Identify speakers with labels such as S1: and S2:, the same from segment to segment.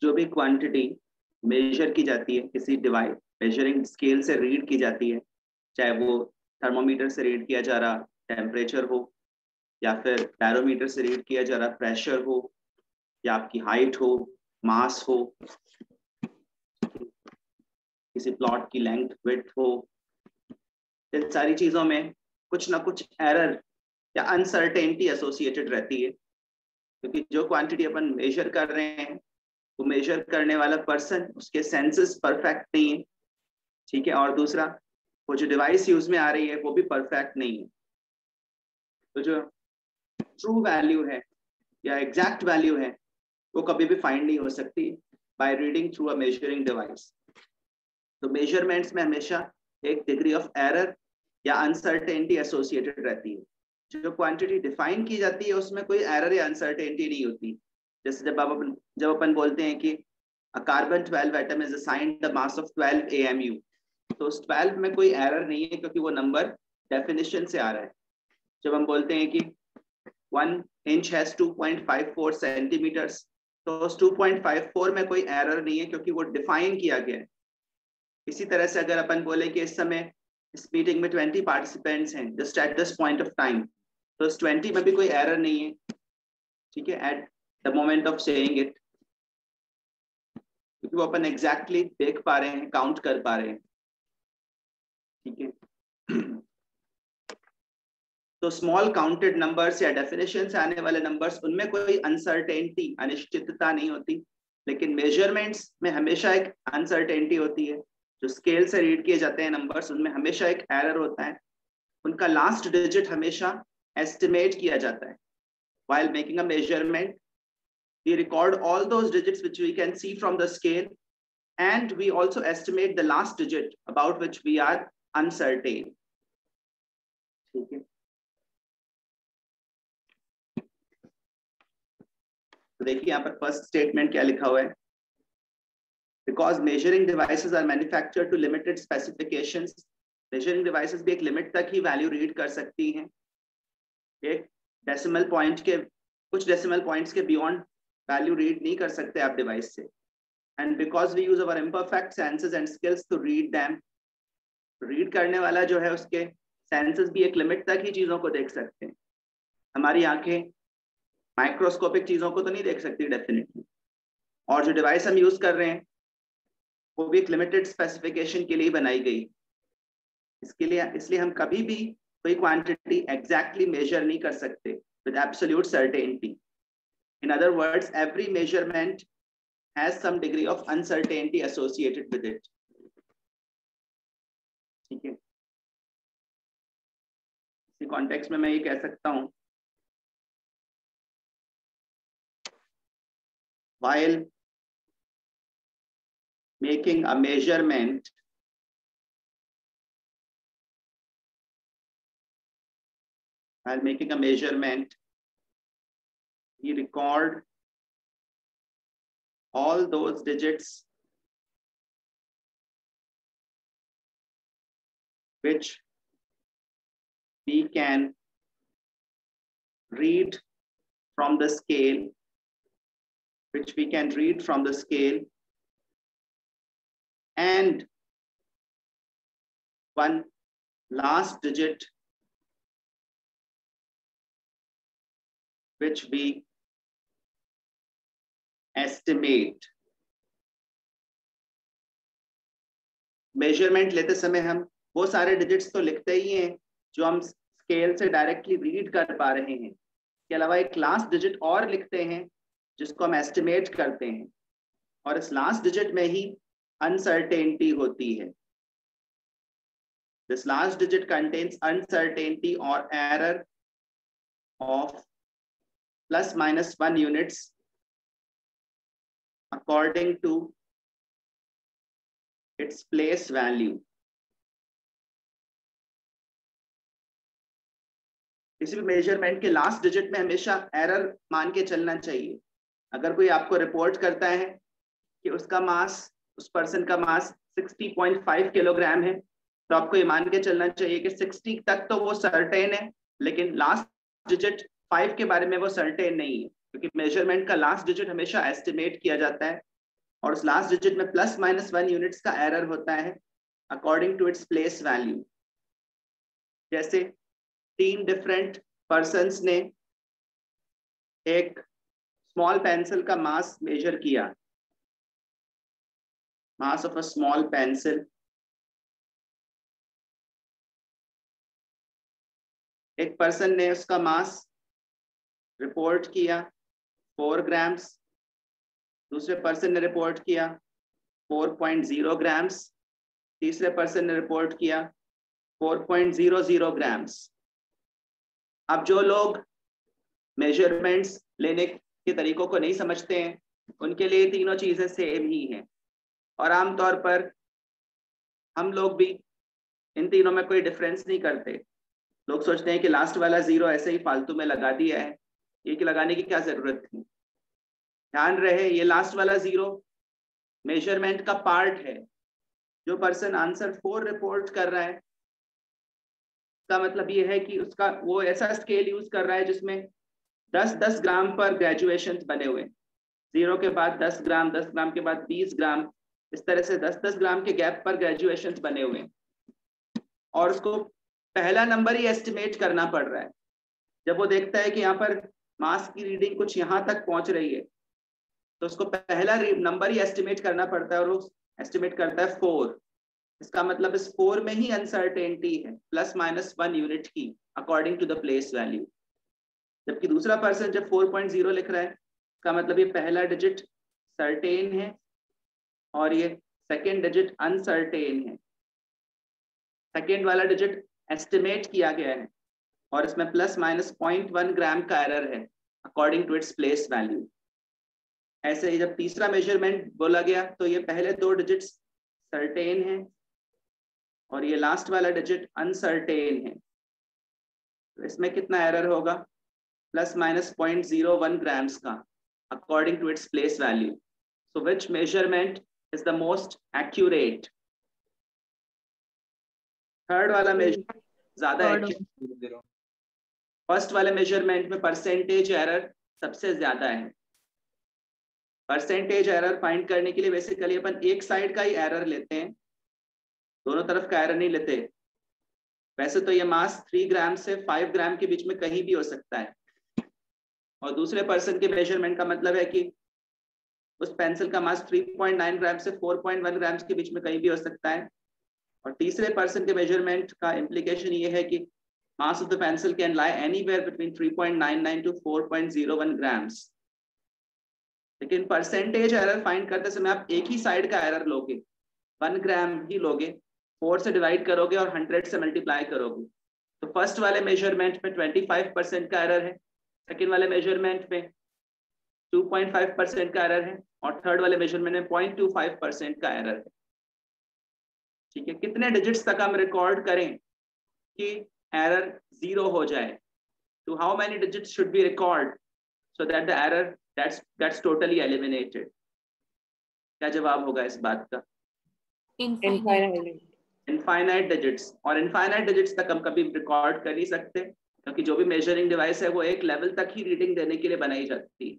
S1: जो भी quantity major की जाती है किसी डिवाइस मेजरिंग स्केल से रीड की जाती है, चाहे वो थर्मोमीटर से रीड किया जा रहा टेम्परेचर हो, या फिर बैरोमीटर से रीड किया जा रहा प्रेशर हो, या आपकी हाइट हो, मास हो, किसी प्लॉट की लेंथ विड्थ हो, इन सारी चीजों में कुछ ना कुछ एरर या अनसर्टेनिटी एसोसिएटेड रहती है, क्योंकि जो क्वांटिटी अपन मेजर कर रहे हैं वो मेजर करने वाला पर्सन उसके सेंसेस परफेक्ट नहीं है, ठीक है, और दूसरा वो जो डिवाइस यूज में आ रही है वो भी परफेक्ट नहीं है। तो जो ट्रू वैल्यू है या एग्जैक्ट वैल्यू है वो कभी भी फाइंड नहीं हो सकती by reading through a measuring device. तो मेजरमेंट्स में हमेशा एक डिग्री ऑफ एरर या अनसर्टेनिटी एसोसिएटेड रहती है। जो क्वांटिटी डिफाइन की जाती है उसमें कोई एरर या अनसर्टेनिटी नहीं होती। जैसे जब अपन बोलते हैं कि a carbon 12 atom is assigned the mass of 12 AMU, तो उस 12 में कोई एरर नहीं है क्योंकि वो नंबर डेफिनेशन से आ रहा है। जब हम बोलते हैं कि 1 inch has 2.54 सेंटीमीटर्स, तो उस 2.54 में कोई एरर नहीं है क्योंकि वो डिफाइन किया गया है। इसी तरह से अगर अपन बोले कि इस समय इस मीटिंग में 20 पार्टिसिपेंट्स हैं just at this point of time, तो इस 20 में भी कोई एरर नहीं है, ठीक है, at the moment of saying it, क्योंकि वो अपन एग्जैक्टली देख पा रहे हैं, काउंट कर पा रहे हैं, ठीक है। तो स्मॉल काउंटेड नंबर्स या डेफिनेशन से आने वाले नंबर्स, उनमें कोई अनसर्टेनिटी अनिश्चितता नहीं होती, लेकिन मेजरमेंट्स में हमेशा एक अनसर्टेनिटी होती है। जो स्केल से रीड किए जाते हैं नंबर्स उनमें हमेशा एक एरर होता है, उनका लास्ट डिजिट हमेशा एस्टिमेट किया जाता है। While making a measurement, we record all those digits which we can see from the scale, and we also estimate the last digit about which we are uncertain. ठीक है, तो देखिए यहाँ पर फर्स्ट स्टेटमेंट क्या लिखा हुआ है। Because measuring devices are manufactured to limited specifications, measuring devices भी एक लिमिट तक ही वैल्यू रीड कर सकती हैं, एक डेसिमल पॉइंट के, कुछ डेसिमल पॉइंट्स के बियॉन्ड वैल्यू रीड नहीं कर सकते आप डिवाइस से। And because we use our imperfect senses and skills to read them, read करने वाला जो है उसके सेंसेस भी एक लिमिट तक ही चीजों को देख सकते हैं। हमारी आंखें माइक्रोस्कोपिक चीजों को तो नहीं देख सकती डेफिनेटली, और जो डिवाइस हम यूज कर रहे हैं वो भी एक लिमिटेड स्पेसिफिकेशन के लिए बनाई गई। इसलिए हम कभी भी कोई क्वांटिटी एग्जैक्टली मेजर नहीं कर सकते with absolute certainty. In other words, every measurement has some degree of uncertainty associated with it, ठीक है। इसी कॉन्टेक्स्ट में मैं ये कह सकता हूं, while making a measurement, we record all those digits which we can read from the scale, and one last digit which we estimate. Measurement लेते समय हम वो सारे डिजिट्स तो लिखते ही हैं जो हम स्केल से डायरेक्टली रीड कर पा रहे हैं, इसके अलावा एक लास्ट डिजिट और लिखते हैं जिसको हम एस्टिमेट करते हैं, और इस लास्ट डिजिट में ही अनसर्टेनिटी होती है। This last digit contains uncertainty or error of plus minus 1 units according to its place value. किसी भी मेजरमेंट के लास्ट डिजिट में हमेशा एरर मान के चलना चाहिए। अगर कोई आपको रिपोर्ट करता है कि उसका मास, उस पर्सन का मास 60.5 किलोग्राम है, तो आपको ये मान के चलना चाहिए कि 60 तक तो वो सर्टेन है, लेकिन लास्ट डिजिट 5 के बारे में वो सर्टेन नहीं है, क्योंकि मेजरमेंट का लास्ट डिजिट हमेशा एस्टिमेट किया जाता है और उस लास्ट डिजिट में प्लस माइनस 1 यूनिट्स का एरर होता है according to its place value. जैसे 3 डिफरेंट पर्सन्स ने एक स्मॉल पेंसिल का मास मेजर किया, mass of a small pencil. एक पर्सन ने उसका मास रिपोर्ट किया 4 ग्राम्स, दूसरे पर्सन ने रिपोर्ट किया 4.0 ग्राम्स, तीसरे पर्सन ने रिपोर्ट किया 4.00 ग्राम्स। अब जो लोग मेजरमेंट्स लेने के तरीकों को नहीं समझते हैं उनके लिए तीनों चीजें सेम ही हैं, और आमतौर पर हम लोग भी इन तीनों में कोई डिफरेंस नहीं करते। लोग सोचते हैं कि लास्ट वाला 0 ऐसे ही फालतू में लगा दिया है, ये लगाने की क्या जरूरत थी। ध्यान रहे ये लास्ट वाला 0 मेजरमेंट का पार्ट है। जो पर्सन आंसर 4 रिपोर्ट कर रहा है इसका मतलब ये है कि उसका वो ऐसा स्केल यूज कर रहा है जिसमें 10-10 ग्राम पर ग्रेजुएशन बने हुए, 0 के बाद 10 ग्राम, 10 ग्राम के बाद 20 ग्राम, इस तरह से 10-10 ग्राम के गैप पर ग्रेजुएशन बने हुए, और उसको पहला नंबर ही एस्टिमेट करना पड़ रहा है। जब वो देखता है कि यहाँ पर मास की रीडिंग कुछ यहाँ तक पहुंच रही है तो उसको पहला नंबर ही एस्टिमेट करना पड़ता है, और वो एस्टिमेट करता है 4। इसका मतलब इस 4 में ही अनसर्टेनिटी है प्लस माइनस 1 यूनिट की according to the place value. जबकि दूसरा पर्सन जब 4.0 लिख रहा है इसका मतलब ये पहला डिजिट सर्टेन है और ये सेकेंड डिजिट अनसर्टेन है। सेकेंड वाला डिजिट एस्टिमेट किया गया है और इसमें प्लस माइनस 0.1 ग्राम का एरर है according to its place value. ऐसे ही जब तीसरा मेजरमेंट बोला गया तो ये पहले 2 डिजिट्स सर्टेन है और ये लास्ट वाला डिजिट अनसर्टेन है, तो इसमें कितना एरर होगा, प्लस माइनस 0.01 ग्राम्स का according to its place value. So which measurement is the most accurate? Third वाला मेजरमेंट ज्यादा एक्यूरेट। फर्स्ट वाले मेजरमेंट में परसेंटेज एरर सबसे ज्यादा है। परसेंटेज एरर फाइंड करने के लिए बेसिकली अपन एक साइड का ही एरर लेते हैं, दोनों तरफ का एरर नहीं लेते। वैसे तो ये मास 3 ग्राम से 5 ग्राम के बीच में कहीं भी हो सकता है, और दूसरे पर्सन के मेजरमेंट का मतलब है कि उस पेंसिल का मास 3.9 ग्राम से 4.1 ग्राम के बीच में कहीं भी हो सकता है, और तीसरे पर्सन के मेजरमेंट का इम्प्लीकेशन ये है कि mass of the pencil can lie anywhere between 3.99 to 4.01 grams. लेकिन परसेंटेज एरर फाइंड करते समय आप एक ही साइड का एरर लोगे, 1 ग्राम ही लोगे, 4 से डिवाइड करोगे और 100 से मल्टीप्लाई करोगे। तो फर्स्ट वाले मेजरमेंट में 25% का एरर है, सेकेंड वाले मेजरमेंट में 2.5% का एरर है, और थर्ड वाले मेजरमेंट में 0.25% का एरर है। ठीक है, कितने डिजिट्स तक हम रिकॉर्ड करें कि एरर 0 हो जाए? तो how many digits should be record so that the error that's totally eliminated? क्या जवाब होगा इस बात का? Infinite digits. और इनफाइनाइट डिजिट्स तक हम कभी रिकॉर्ड कर नहीं सकते, क्योंकि जो भी मेजरिंग डिवाइस है वो एक लेवल तक ही रीडिंग देने के लिए बनाई जाती है,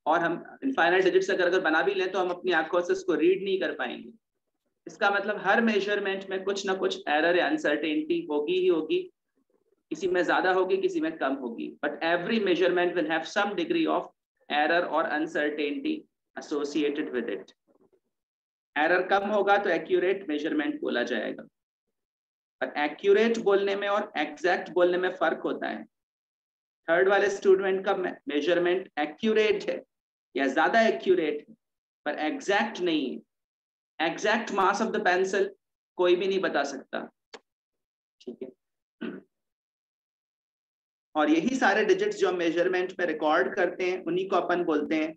S1: और हम इनफाइनाइट डिजिट्स अगर बना भी लें तो हम अपनी आंखों से उसको रीड नहीं कर पाएंगे। इसका मतलब हर मेजरमेंट में कुछ ना कुछ एरर या अनसर्टेनिटी होगी ही होगी, किसी में ज्यादा होगी किसी में कम होगी, but every measurement will have some degree of error और uncertainty associated with it. Error कम होगा तो एक्यूरेट मेजरमेंट बोला जाएगा, पर एक्यूरेट बोलने में और एग्जैक्ट बोलने में फर्क होता है। थर्ड वाले स्टूडेंट का मेजरमेंट एक्यूरेट है या ज्यादा एक्यूरेट है, पर एग्जैक्ट नहीं है। Exact mass of the pencil कोई भी नहीं बता सकता। ठीक है, और यही सारे डिजिट्स जो हम मेजरमेंट में रिकॉर्ड करते हैं उन्हीं को अपन बोलते हैं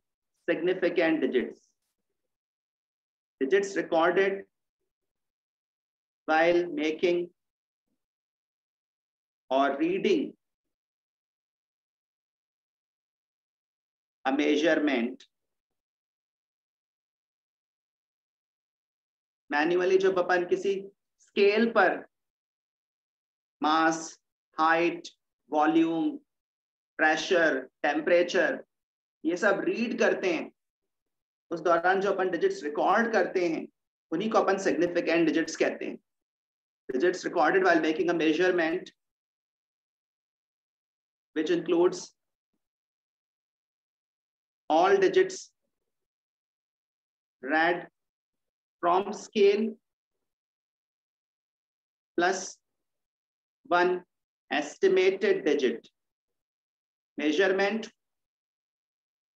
S1: significant digits. Digits recorded while making or reading a measurement manually. जब अपन किसी स्केल पर मास, हाइट, वॉल्यूम, प्रेशर, टेम्परेचर ये सब रीड करते हैं उस दौरान जो अपन डिजिट्स रिकॉर्ड करते हैं उन्हीं को अपन सिग्निफिकेंट डिजिट्स कहते हैं. Digits recorded while making a measurement which includes all digits read from scale plus one estimated digit. Measurement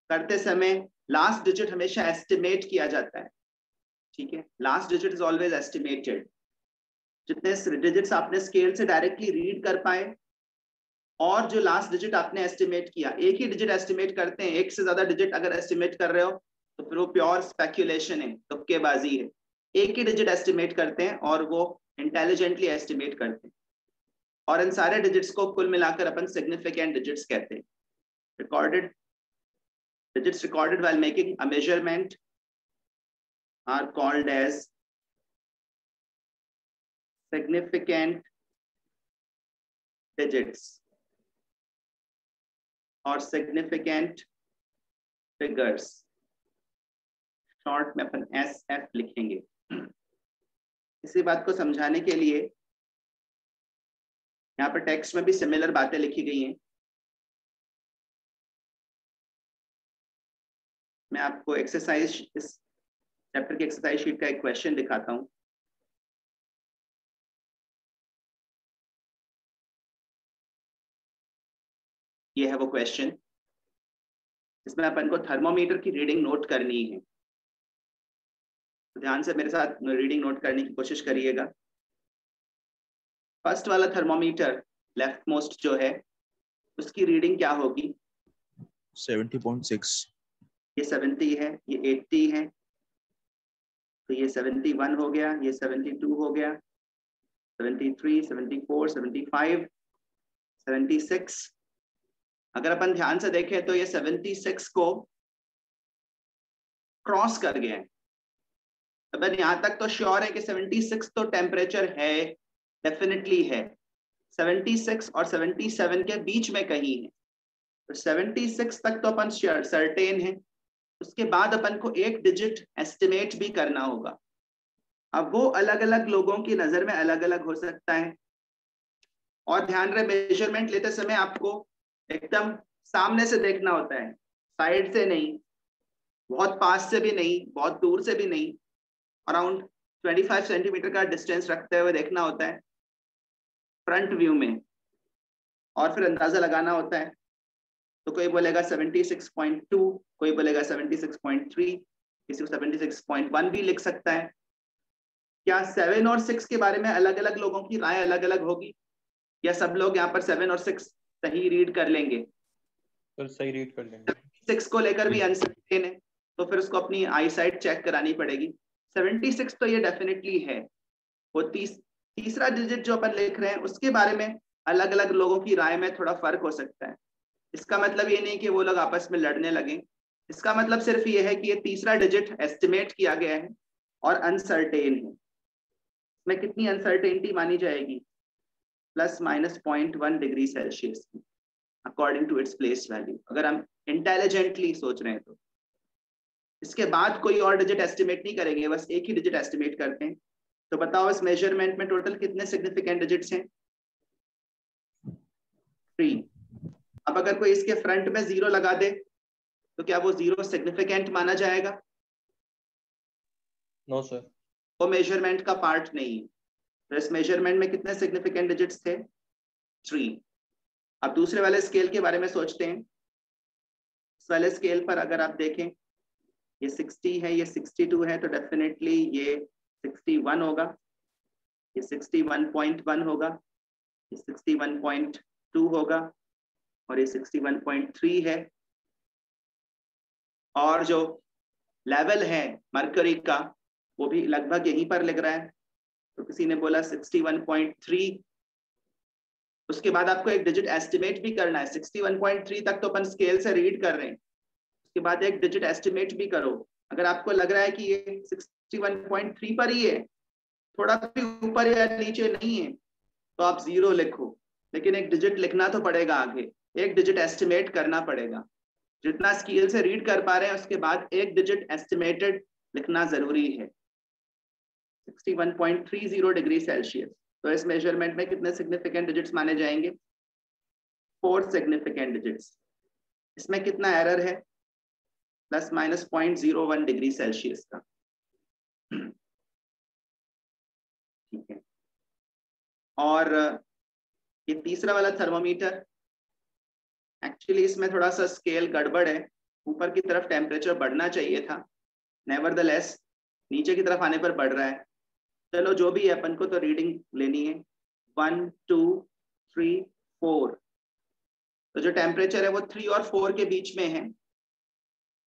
S1: करते समय लास्ट डिजिट हमेशा एस्टिमेट किया जाता है. ठीक है, last digit is always estimated. जितने डिजिट्स आपने स्केल से डायरेक्टली रीड कर पाए और जो लास्ट डिजिट आपने एस्टिमेट किया, एक ही डिजिट एस्टिमेट करते हैं, एक से ज्यादा डिजिट अगर एस्टिमेट कर रहे हो तो फिर वो प्योर स्पेक्यूलेशन है, तुक्केबाजी है. एक ही डिजिट एस्टिमेट करते हैं और वो इंटेलिजेंटली एस्टिमेट करते हैं, और इन सारे डिजिट्स को कुल मिलाकर अपन सिग्निफिकेंट डिजिट्स कहते हैं. Recorded digits recorded while making a measurement are called as significant digits or significant figures. Short में अपन SF लिखेंगे. इसी बात को समझाने के लिए यहाँ पर टेक्स्ट में भी सिमिलर बातें लिखी गई हैं. मैं आपको एक्सरसाइज, इस चैप्टर की एक्सरसाइज शीट का एक क्वेश्चन दिखाता हूं. ये है वो क्वेश्चन इसमें अपन को थर्मोमीटर की रीडिंग नोट करनी है. तो ध्यान से मेरे साथ रीडिंग नोट करने की कोशिश करिएगा. फर्स्ट वाला थर्मोमीटर लेफ्ट मोस्ट जो है उसकी रीडिंग क्या होगी?
S2: 70.6.
S1: ये 70 है, ये 80 है, तो ये 71 हो गया, ये 72 हो गया, 73, 74, 75, 76. अगर अपन ध्यान से देखें तो ये 76 को क्रॉस कर गया है. अपन यहां तक तो श्योर है कि 76 तो टेम्परेचर है, डेफिनेटली है. 76 और 77 के बीच में कहीं है, तो 76 तक तो अपन सर्टेन है. उसके बाद अपन को एक डिजिट एस्टिमेट भी करना होगा. अब वो अलग अलग लोगों की नजर में अलग अलग हो सकता है, और ध्यान रहे मेजरमेंट लेते समय आपको एकदम सामने से देखना होता है, साइड से नहीं, बहुत पास से भी नहीं, बहुत दूर से भी नहीं. अराउंड 25 सेंटीमीटर का डिस्टेंस रखते हुए देखना होता है फ्रंट व्यू में, और फिर अंदाजा लगाना होता है. तो कोई बोलेगा 76.2, कोई बोलेगा 76.3, किसी को 76.1 भी लिख सकता है. क्या 7 और 6 के बारे में अलग अलग लोगों की राय अलग अलग होगी, या सब लोग यहाँ पर 7 और 6 सही रीड कर लेंगे?
S2: तो सही रीड कर लेंगे.
S1: 6 को लेकर भी अनसर्टेन है, तो फिर उसको अपनी आई साइट चेक करानी पड़ेगी. 76 तो ये डेफिनेटली है. वो तीसरा डिजिट जो अपन लिख रहे हैं उसके बारे में अलग अलग लोगों की राय में थोड़ा फर्क हो सकता है. इसका मतलब ये नहीं कि वो लोग आपस में लड़ने लगे. इसका मतलब सिर्फ ये है कि ये तीसरा डिजिट एस्टिमेट किया गया है और अनसर्टेन है. इसमें कितनी अनसर्टेनिटी मानी जाएगी? ±0.1 degree Celsius according to its place value, अगर हम इंटेलिजेंटली सोच रहे हैं तो. इसके बाद कोई और डिजिट एस्टिमेट नहीं करेंगे, बस एक ही डिजिट एस्टिमेट करते हैं. तो बताओ इस मेजरमेंट में टोटल कितने सिग्निफिकेंट डिजिट्स हैं? 3. अब अगर कोई इसके फ्रंट में 0 लगा दे तो क्या वो 0 सिग्निफिकेंट माना जाएगा?
S2: नो सर,
S1: वो मेजरमेंट का पार्ट नहीं है. तो इस मेजरमेंट में कितने सिग्निफिकेंट डिजिट्स थे? 3. अब दूसरे वाले स्केल के बारे में सोचते हैं. इस वाले स्केल पर अगर आप देखें, ये 60 है, ये 62 है, तो डेफिनेटली ये 61 होगा, ये 61.1 होगा, ये 61.2 होगा, और ये 61.3 है. और जो लेवल है मरकरी का वो भी लगभग यहीं पर लिख रहा है. तो किसी ने बोला 61.3. उसके बाद आपको एक डिजिट एस्टिमेट भी करना है. 61.3 तक तो अपन स्केल से रीड कर रहे हैं, उसके बाद एक डिजिट एस्टिमेट भी करो. अगर आपको लग रहा है कि ये 61.3 पर ही है, थोड़ा भी ऊपर या नीचे नहीं है, तो आप 0 लिखो. लेकिन एक डिजिट लिखना तो पड़ेगा आगे, एक डिजिट एस्टिमेट करना पड़ेगा. जितना स्केल से रीड कर पा रहे हैं उसके बाद एक डिजिट एस्टिमेटेड लिखना जरूरी है। 61.30 डिग्री सेल्सियस। तो इस मेजरमेंट में कितने सिग्निफिकेंट डिजिट्स माने जाएंगे? 4 सिग्निफिकेंट डिजिट्स। इसमें कितना एरर है? ±0.01 डिग्री सेल्सियस का। ठीक है। और ये तीसरा वाला थर्मोमीटर, एक्चुअली इसमें थोड़ा सा स्केल गड़बड़ है, ऊपर की तरफ टेम्परेचर बढ़ना चाहिए था, नेवरदलेस नीचे की तरफ आने पर बढ़ रहा है। चलो जो भी है, अपन को तो रीडिंग लेनी है। 1 2 3 4। तो जो टेम्परेचर है वो 3 और 4 के बीच में है।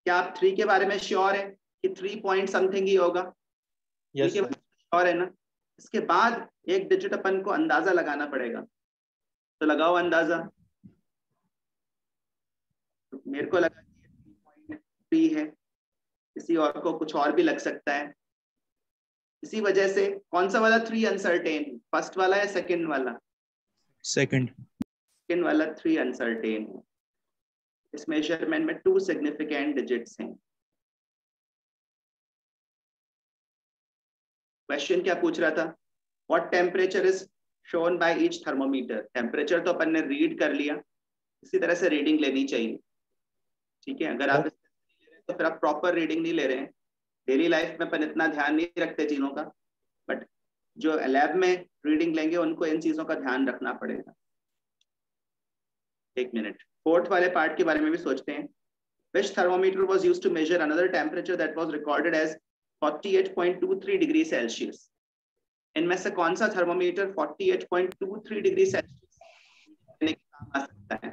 S1: क्या आप 3 के बारे में श्योर है कि 3 पॉइंट समथिंग ही होगा?
S2: यस
S1: के बारे में श्योर है ना? इसके बाद एक डिजिट अपन को अंदाजा लगाना पड़ेगा, तो लगाओ अंदाजा। तो मेरे को लगा 3 है, किसी और को कुछ और भी लग सकता है। इसी वजह से कौन सा वाला 3 अनसर्टेन, फर्स्ट वाला या सेकंड वाला? सेकंड वाला 3 अनसर्टेन है। इस मेजरमेंट में 2 सिग्निफिकेंट डिजिट्स हैं। क्वेश्चन क्या पूछ रहा था? What temperature is shown by each thermometer. Temperature तो अपन ने रीड कर लिया, इसी तरह से रीडिंग लेनी चाहिए। ठीक है, अगर आप तो फिर आप प्रॉपर रीडिंग नहीं ले रहे हैं। डेली लाइफ में अपन इतना ध्यान नहीं रखते चीजों का, बट जो लैब में रीडिंग लेंगे उनको इन चीजों का ध्यान रखना पड़ेगा। एक मिनट, फोर्थ वाले पार्ट के बारे में भी सोचते हैं। Which thermometer was used to measure another temperature that was recorded as 48.23 degree Celsius? इनमें से कौन सा थर्मोमीटर 48.23 डिग्री सेल्सियस के काम आ सकता है?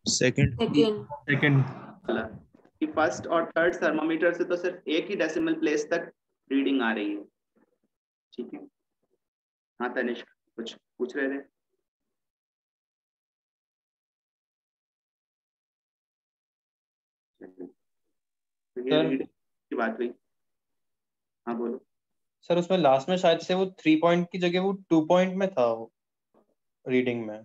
S2: सेकंड
S1: वाला कि फर्स्ट और थर्ड थर्मोमीटर से तो सिर्फ एक ही डेसिमल प्लेस तक रीडिंग आ रही है। ठीक है, हाँ तनिष्क कुछ पूछ रहे थे? तो ये रीडिंग की बात हुई। हाँ बोलो
S2: सर। उसमें लास्ट में शायद से वो 3 पॉइंट की जगह वो 2 पॉइंट में था वो रीडिंग में।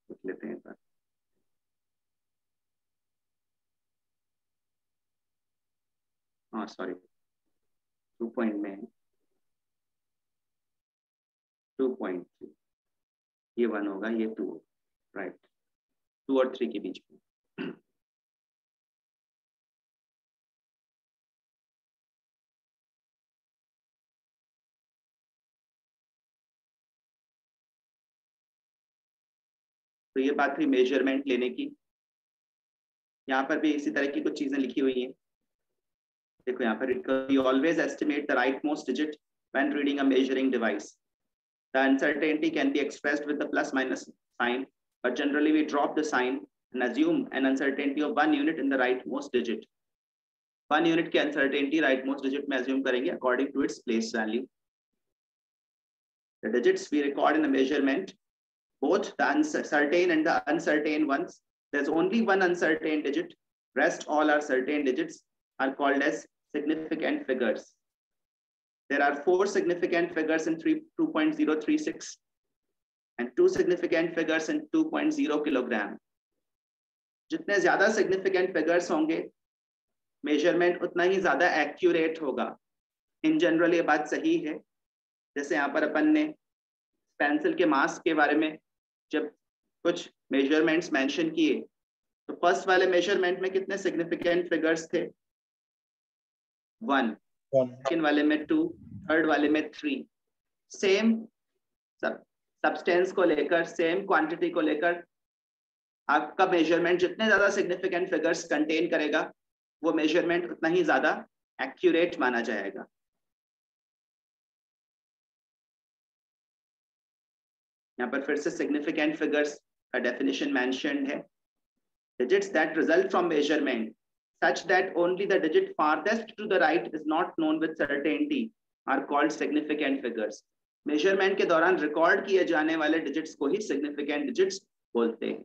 S1: पूछ लेते हैं बात। हाँ सॉरी, 2 पॉइंट में है, 2.3। ये 1 होगा, ये 2, राइट। 2 और 3 के बीच में। तो ये बात हुई मेजरमेंट लेने की। यहाँ पर भी इसी तरह की कुछ चीजें लिखी हुई हैं। देखो यहाँ पर, you always estimate the rightmost digit when reading a measuring device. The uncertainty can be expressed with the plus minus sign, but generally we drop the sign and assume an uncertainty of 1 unit in the rightmost digit. 1 unit की uncertainty rightmost digit में assume करेंगे according to its place value. The digits we record in a measurement, both the certain and the uncertain ones, there's only one uncertain digit, rest all are certain digits, are called as significant figures. There are 4 significant figures in 2.036 and 2 significant figures in 2.0 kilogram. जितने ज्यादा significant figures होंगे, measurement उतना ही ज्यादा accurate होगा। In general ये बात सही है। जैसे यहाँ पर अपन ने पेंसिल के मास के बारे में जब कुछ मेजरमेंट्स मेंशन किए, तो फर्स्ट वाले मेजरमेंट में कितने सिग्निफिकेंट फिगर्स थे? 1, सेकंड वाले में 2, थर्ड वाले में 3। सेम सब्सटेंस को लेकर, सेम क्वांटिटी को लेकर आपका मेजरमेंट जितने ज्यादा सिग्निफिकेंट फिगर्स कंटेन करेगा, वो मेजरमेंट उतना ही ज्यादा एक्यूरेट माना जाएगा। यहाँ पर फिर से सिग्निफिकेंट फिगर्स का डेफिनेशन मेंशन्ड है। Digits that result from measurement such that only the digit farthest to the right is not known with certainty are called significant figures. Measurement के दौरान रिकॉर्ड किए जाने वाले डिजिट्स को ही significant digits बोलते हैं।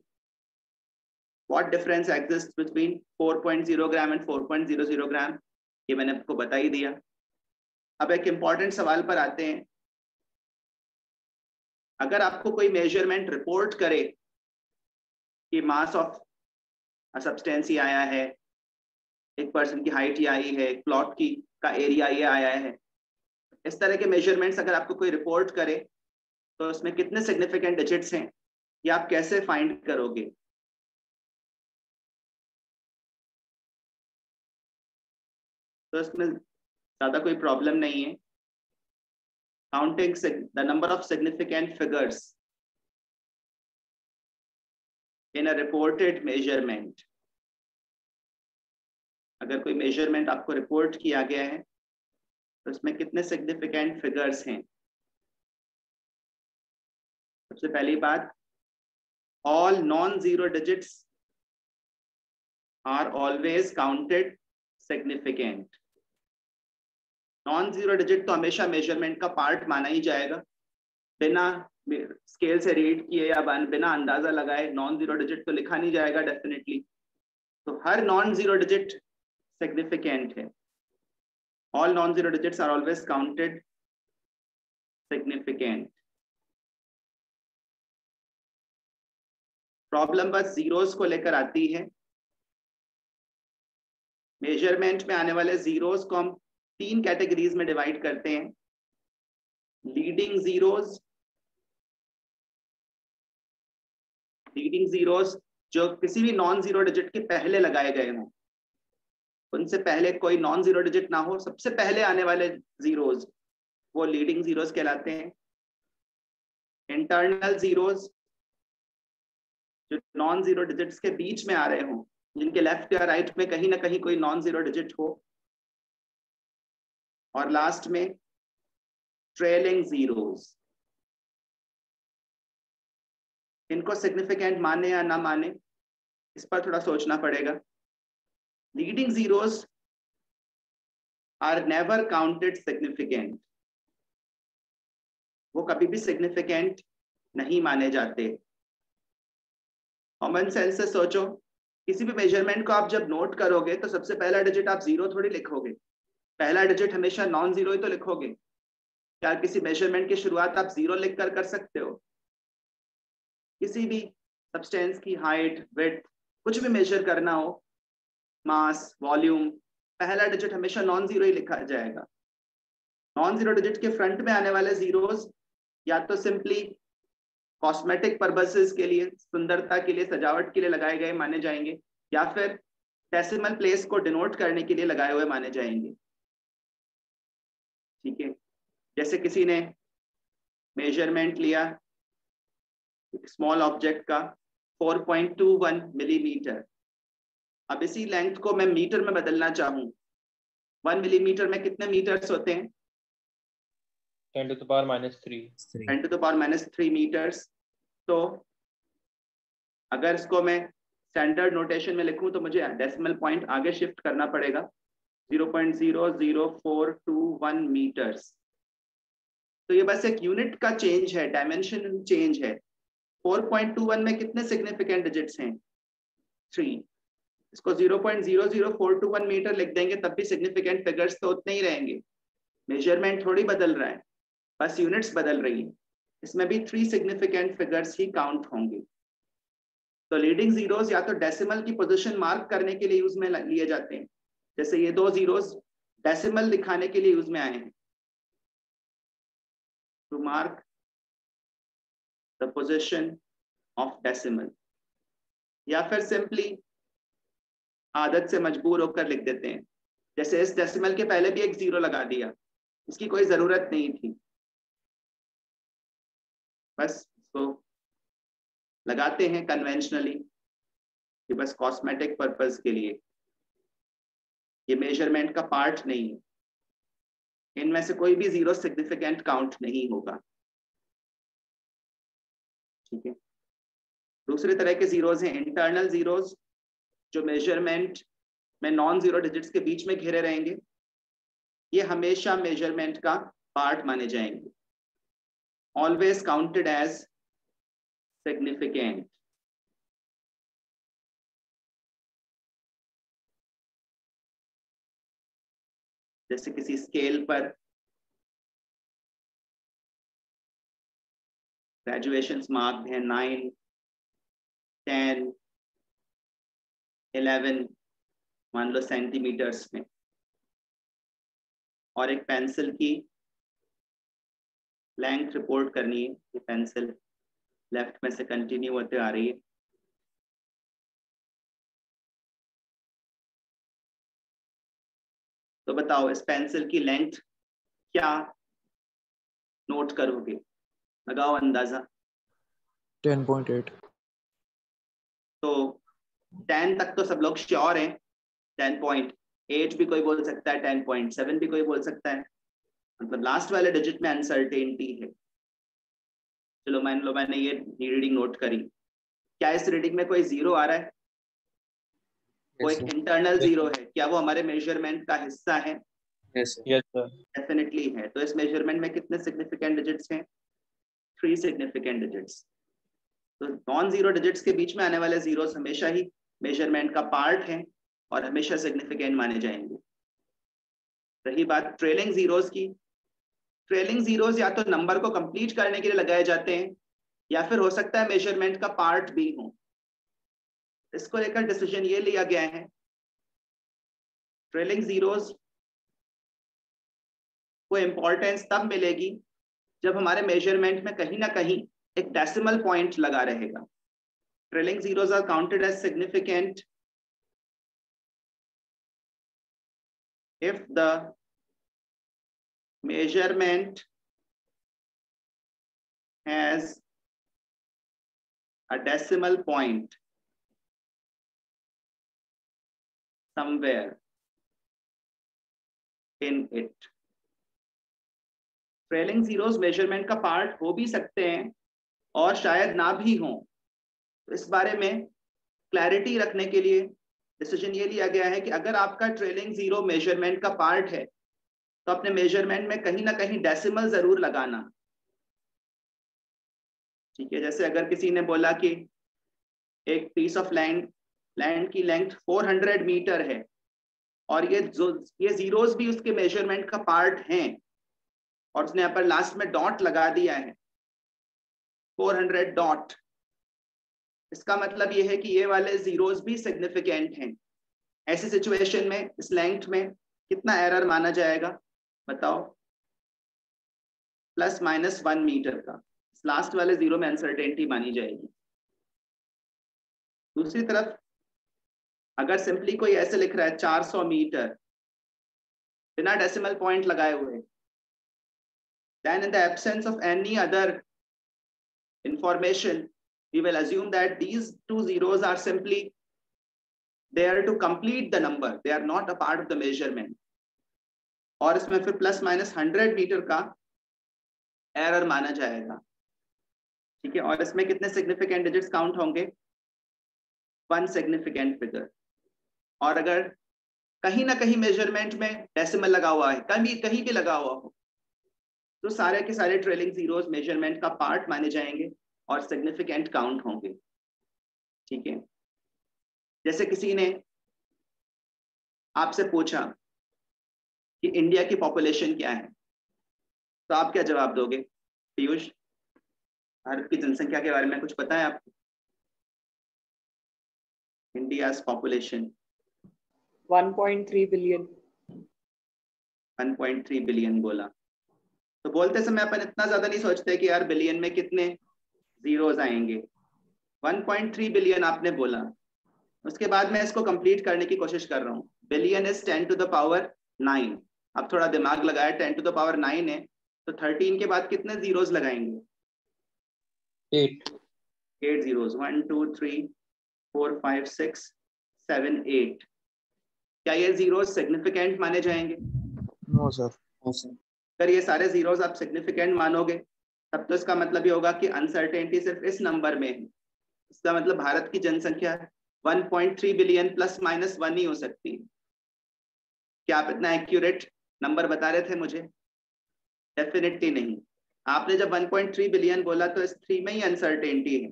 S1: What difference exists between 4.0 gram and 4.00 gram? ये मैंने आपको बता ही दिया। अब एक इंपॉर्टेंट सवाल पर आते हैं। अगर आपको कोई मेजरमेंट रिपोर्ट करे कि मास ऑफ सब्सटेंस ही आया है, एक पर्सन की हाइट ही आई है, प्लॉट की का एरिया ये आया है। इस तरह के मेजरमेंट्स अगर आपको कोई रिपोर्ट करे तो उसमें कितने सिग्निफिकेंट डिजिट्स हैं ये आप कैसे फाइंड करोगे? तो इसमें ज्यादा कोई प्रॉब्लम नहीं है। Counting the number of significant figures in a reported measurement. अगर कोई मेजरमेंट आपको रिपोर्ट किया गया है तो उसमें कितने सिग्निफिकेंट फिगर्स हैं? सबसे पहली बात, all non zero digits are always counted significant. Non zero digit तो हमेशा मेजरमेंट का पार्ट माना ही जाएगा, बिना स्केल से रीड किए या बिना अंदाजा लगाए नॉन जीरो डिजिट तो लिखा नहीं जाएगा डेफिनेटली। तो हर नॉन जीरो डिजिट सिग्निफिकेंट है। All non zero digits are always counted significant. Problem बस जीरोस को लेकर आती है। मेजरमेंट में आने वाले जीरोस को हम 3 कैटेगरीज में डिवाइड करते हैं। लीडिंग जीरोस जो किसी भी नॉन जीरो डिजिट के पहले लगाए गए हों, उनसे पहले कोई नॉन जीरो डिजिट ना हो, सबसे पहले आने वाले जीरोस वो लीडिंग जीरोस कहलाते हैं। इंटरनल जीरोस जो नॉन जीरो डिजिट्स के बीच में आ रहे हों, जिनके लेफ्ट या राइट में कहीं ना कहीं कोई नॉन जीरो डिजिट हो। और लास्ट में ट्रेलिंग जीरोस। इनको सिग्निफिकेंट माने या ना माने इस पर थोड़ा सोचना पड़ेगा। Leading zeros are never counted significant. वो कभी भी सिग्निफिकेंट नहीं माने जाते। कॉमन सेंस से सोचो, किसी भी मेजरमेंट को आप जब नोट करोगे तो सबसे पहला डिजिट आप जीरो थोड़ी लिखोगे, पहला डिजिट हमेशा नॉन जीरो ही तो लिखोगे। क्या किसी मेजरमेंट की शुरुआत आप जीरो लिखकर कर सकते हो? किसी भी सब्सटेंस की हाइट, विड्थ, कुछ भी मेजर करना हो, मास, वॉल्यूम, पहला डिजिट हमेशा नॉन जीरो ही लिखा जाएगा। नॉन जीरो डिजिट के फ्रंट में आने वाले जीरोस या तो सिंपली कॉस्मेटिक पर्पसेस के लिए, सुंदरता के लिए, सजावट के लिए लगाए गए माने जाएंगे, या फिर डेसिमल प्लेस को डिनोट करने के लिए लगाए हुए माने जाएंगे। ठीक है, जैसे किसी ने मेजरमेंट लिया स्मॉल ऑब्जेक्ट का 4.21 मिलीमीटर। अब इसी लेंथ को मैं मीटर में बदलना चाहूं, 1 मिलीमीटर में कितने मीटर्स होते हैं?
S2: 10 to the power -3।
S1: 10 to the power -3 metres. तो अगर इसको मैं स्टैंडर्ड नोटेशन में लिखूं तो मुझे डेसिमल पॉइंट आगे शिफ्ट करना पड़ेगा, 0.00421 मीटर्स। तो ये बस एक यूनिट का चेंज है, डायमेंशन चेंज है। 4.21 में कितने सिग्निफिकेंट डिजिट्स हैं? 3। इसको 0.00421 मीटर लिख देंगे तब भी सिग्निफिकेंट फिगर्स तो उतने ही रहेंगे। मेजरमेंट थोड़ी बदल रहा है, बस यूनिट्स बदल रही है। इसमें भी 3 सिग्निफिकेंट फिगर्स ही काउंट होंगे। तो लीडिंग जीरोस या तो डेसिमल की पोजीशन मार्क करने के लिए यूज में लिए जाते हैं, जैसे ये 2 जीरोस डेसिमल दिखाने के लिए यूज में आए हैं, to mark the position of decimal. या फिर सिंपली आदत से मजबूर होकर लिख देते हैं, जैसे इस डेसिमल के पहले भी एक जीरो लगा दिया, इसकी कोई जरूरत नहीं थी, बस इसको लगाते हैं कन्वेंशनली कि बस कॉस्मेटिक पर्पस के लिए। ये मेजरमेंट का पार्ट नहीं है, इनमें से कोई भी जीरो सिग्निफिकेंट काउंट नहीं होगा। ठीक है, दूसरे तरह के जीरोस हैं इंटरनल जीरोस, जो मेजरमेंट में नॉन जीरो डिजिट्स के बीच में घिरे रहेंगे। ये हमेशा मेजरमेंट का पार्ट माने जाएंगे, ऑलवेज काउंटेड एज सिग्निफिकेंट। जैसे किसी स्केल पर ग्रेजुएशन मार्क्स हैं 9, 10, 11 मान लो सेंटीमीटर्स में, और एक पेंसिल की लेंथ रिपोर्ट करनी है। ये पेंसिल लेफ्ट में से कंटिन्यू होते आ रही है, तो बताओ इस पेंसिल की लेंथ क्या नोट करोगे, लगाओ अंदाजा।
S3: 10.8।
S1: तो 10 तक तो सब लोग श्योर हैं, 10.8 भी कोई बोल सकता है, 10.7 भी कोई बोल सकता है, मतलब लास्ट वाले डिजिट में अनसर्टेनिटी है। चलो मान लो मैंने ये रीडिंग नोट करी, क्या इस रीडिंग में कोई जीरो आ रहा है? वो एक इंटरनल जीरो है, क्या वो हमारे मेजरमेंट का हिस्सा है?
S2: Yes sir.
S1: डेफिनेटली है। तो इस मेजरमेंट में कितने सिग्निफिकेंट डिजिट्स हैं? 3 सिग्निफिकेंट डिजिट्स। तो नॉन जीरो डिजिट्स के बीच में आने वाले जीरोस हमेशा ही मेजरमेंट का पार्ट हैं और हमेशा सिग्निफिकेंट माने जाएंगे। रही बात ट्रेलिंग जीरोस की, ट्रेलिंग जीरोस या तो नंबर को कंप्लीट करने के लिए लगाए जाते हैं या फिर हो सकता है मेजरमेंट का पार्ट भी हो। इसको लेकर डिसीजन ये लिया गया है, ट्रेलिंग जीरोस को इंपॉर्टेंस तब मिलेगी जब हमारे मेजरमेंट में कहीं ना कहीं एक डेसिमल पॉइंट लगा रहेगा। Trailing zeros are counted as significant if the measurement has a decimal point somewhere in it. Trailing zeros measurement का पार्ट हो भी सकते हैं और शायद ना भी हो। तो इस बारे में क्लैरिटी रखने के लिए डिसीजन ये लिया गया है कि अगर आपका ट्रेलिंग जीरो मेजरमेंट का पार्ट है तो अपने मेजरमेंट में कहीं ना कहीं डेसिमल जरूर लगाना। ठीक है, जैसे अगर किसी ने बोला कि एक पीस ऑफ लैंड की लेंथ 400 मीटर है और ये जीरोस भी उसके मेजरमेंट का पार्ट हैं और उसने यहाँ पर लास्ट में डॉट लगा दिया है 400 डॉट, इसका मतलब ये है कि ये वाले जीरोस भी सिग्निफिकेंट हैं। ऐसी सिचुएशन में इस लेंथ में कितना एरर माना जाएगा बताओ? ±1 मीटर का। इस लास्ट वाले जीरो में अनसर्टेनिटी मानी जाएगी। दूसरी तरफ अगर सिंपली कोई ऐसे लिख रहा है 400 मीटर बिना डेसिमल पॉइंट लगाए हुए, then in the absence of any other information we will assume that these two zeros are simply there to complete the number, they are not a part of the measurement। और इसमें फिर ±100 metre का error माना जाएगा। ठीक है, और इसमें कितने सिग्निफिकेंट डिजिट्स काउंट होंगे? 1 सिग्निफिकेंट फिगर। और अगर कहीं ना कहीं मेजरमेंट में डेसिमल लगा हुआ है, कहीं भी लगा हुआ हो, तो सारे के सारे ट्रेलिंग जीरोस मेजरमेंट का पार्ट माने जाएंगे और सिग्निफिकेंट काउंट होंगे। ठीक है, जैसे किसी ने आपसे पूछा कि इंडिया की पॉपुलेशन क्या है, तो आप क्या जवाब दोगे? पीयूष, भारत की जनसंख्या के बारे में कुछ पता है आपको? India's population
S4: 1.3 billion.
S1: 1.3 बिलियन बोला, तो बोलते समय अपन इतना ज्यादा नहीं सोचते कि यार बिलियन में कितने जीरोस आएंगे। 1.3 बिलियन आपने बोला, उसके बाद मैं इसको कंप्लीट करने की कोशिश कर रहा हूँ। Billion is 10 to the power 9। अब थोड़ा दिमाग लगाया, 10 टू द पावर 9 है, तो 13 के बाद कितने जीरोस लगाएंगे? 8 जीरोस। 1 2 3 4 5 6 7 8। क्या ये जीरोस सिग्निफिकेंट माने जाएंगे?
S3: No sir.
S1: अगर ये सारे जीरोस आप सिग्निफिकेंट मानोगे तब तो इसका मतलब ये होगा कि अनसर्टेनिटी सिर्फ इस नंबर में है। इसका मतलब भारत की जनसंख्या 1.3 बिलियन ±1 ही हो सकती है। क्या आप इतना एक्यूरेट नंबर बता रहे थे मुझे? डेफिनेटली नहीं। आपने जब 1.3 बिलियन बोला तो इस 3 में ही अनसर्टेनिटी है,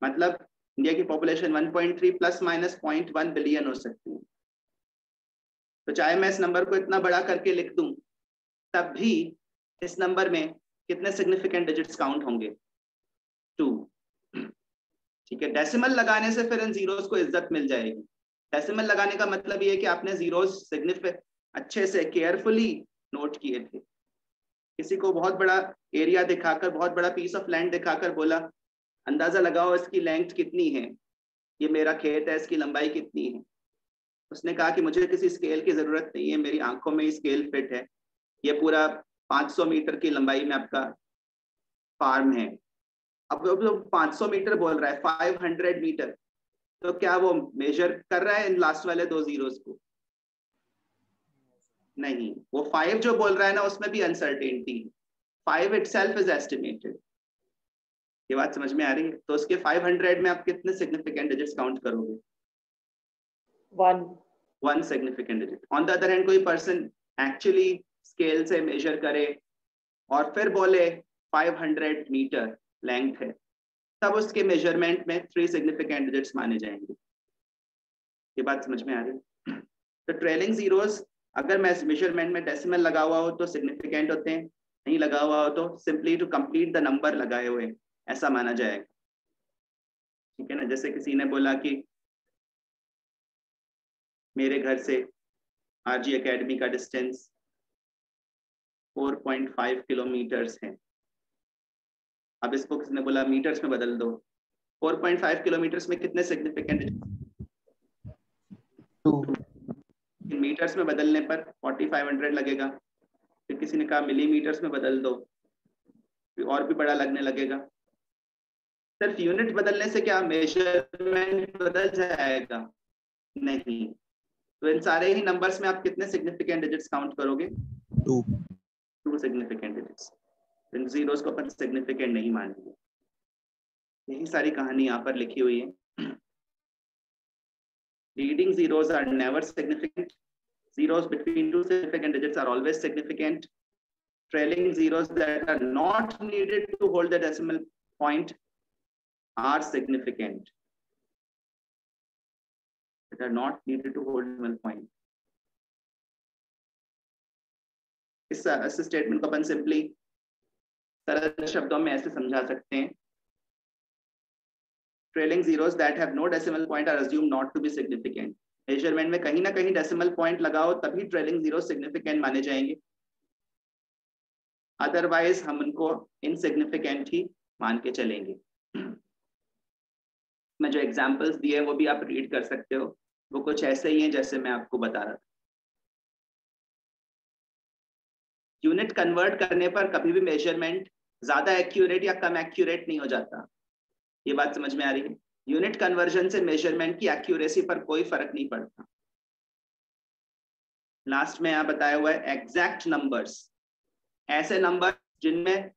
S1: मतलब इंडिया की पॉपुलेशन 1.3 ±0.1 बिलियन हो सकती है। तो चाहे मैं इस नंबर को इतना बड़ा करके लिख दूं, तब भी इस नंबर में कितने सिग्निफिकेंट डिजिट्स काउंट होंगे? 2। ठीक ठीक है। डेसिमल लगाने से फिर इन जीरोस को इज्जत मिल जाएगी। डेसिमल लगाने का मतलब ये है कि आपने जीरोस सिग्निफिकेंट अच्छे से केयरफुली नोट किए थे। किसी को बहुत बड़ा एरिया दिखाकर, बहुत बड़ा पीस ऑफ लैंड दिखाकर बोला अंदाजा लगाओ इसकी लेंथ कितनी है, ये मेरा खेत है, इसकी लंबाई कितनी है। उसने कहा कि मुझे किसी स्केल की जरूरत नहीं है, मेरी आंखों में स्केल फिट है, ये पूरा 500 मीटर की लंबाई में आपका फार्म है। अब जो 500 मीटर बोल रहा है 500 मीटर, तो क्या वो मेजर कर रहा है इन लास्ट वाले दो जीरोस को? नहीं, वो 5 जो बोल रहा है ना उसमें भी अनसर्टेनिटी। 5 itself is estimated। ये बात समझ में आ रही है? तो उसके 500 में आप कितने सिग्निफिकेंट डिजिट्स काउंट करोगे? 1 significant digit. On the other hand कोई पर्सन एक्चुअली स्केल से मेजर करे और फिर बोले 500 मीटर लेंथ है, तब उसके मेजरमेंट में 3 सिग्निफिकेंट डिजिट्स माने जाएंगे। ये बात समझ में आ रही है? तो ट्रेलिंग जीरोस अगर मैं मेजरमेंट में डेसिमल लगा हुआ हो तो सिग्निफिकेंट होते हैं, नहीं लगा हुआ हो तो simply to complete the number लगाए हुए ऐसा माना जाएगा। ठीक है ना। जैसे किसी ने बोला कि मेरे घर से आरजी एकेडमी का डिस्टेंस 4.5 किलोमीटर्स है। अब इसको किसी ने बोला मीटर्स में बदल दो। 4.5 किलोमीटर्स में कितने सिग्निफिकेंट?
S2: 2।
S1: मीटर्स में बदलने पर 4500 लगेगा। फिर किसी ने कहा मिलीमीटर्स में बदल दो, और भी बड़ा लगने लगेगा। सिर्फ यूनिट बदलने से क्या मेजरमेंट बदल जाएगा? नहीं। तो इन सारे ही नंबर्स में आप कितने सिग्निफिकेंट डिजिट्स काउंट करोगे? 2 सिग्निफिकेंट डिजिट्स। इन जीरोस को अपन सिग्निफिकेंट नहीं मानेंगे। यही सारी कहानी यहाँ पर लिखी हुई है। Leading zeros are never significant. Zeros between 2 significant digits are always significant. Trailing zeros that are not needed to hold the decimal point are significant. That are not needed to hold the decimal point. इस statement को अपन simply सरल शब्दों में ऐसे समझा सकते हैं। Trailing zeros that have no decimal point are assumed not to be significant. Measurement में कहीं ना कहीं डेसिमल पॉइंट लगाओ तभी ट्रेलिंग जीरो सिग्निफिकेंट माने जाएंगे, अदरवाइज हम उनको इनसिग्निफिकेंट ही मान के चलेंगे। मैं जो एग्जांपल्स दिए वो भी आप रीड कर सकते हो, वो कुछ ऐसे ही हैं जैसे मैं आपको बता रहा था। यूनिट कन्वर्ट करने पर कभी भी मेजरमेंट ज्यादा एक्यूरेट या कम एक्यूरेट नहीं हो जाता। ये बात समझ में आ रही है? यूनिट कन्वर्जन से मेजरमेंट की एक्यूरेसी पर कोई फर्क नहीं पड़ता। लास्ट में यहाँ बताया हुआ है एग्जैक्ट नंबर्स, ऐसे नंबर जिनमें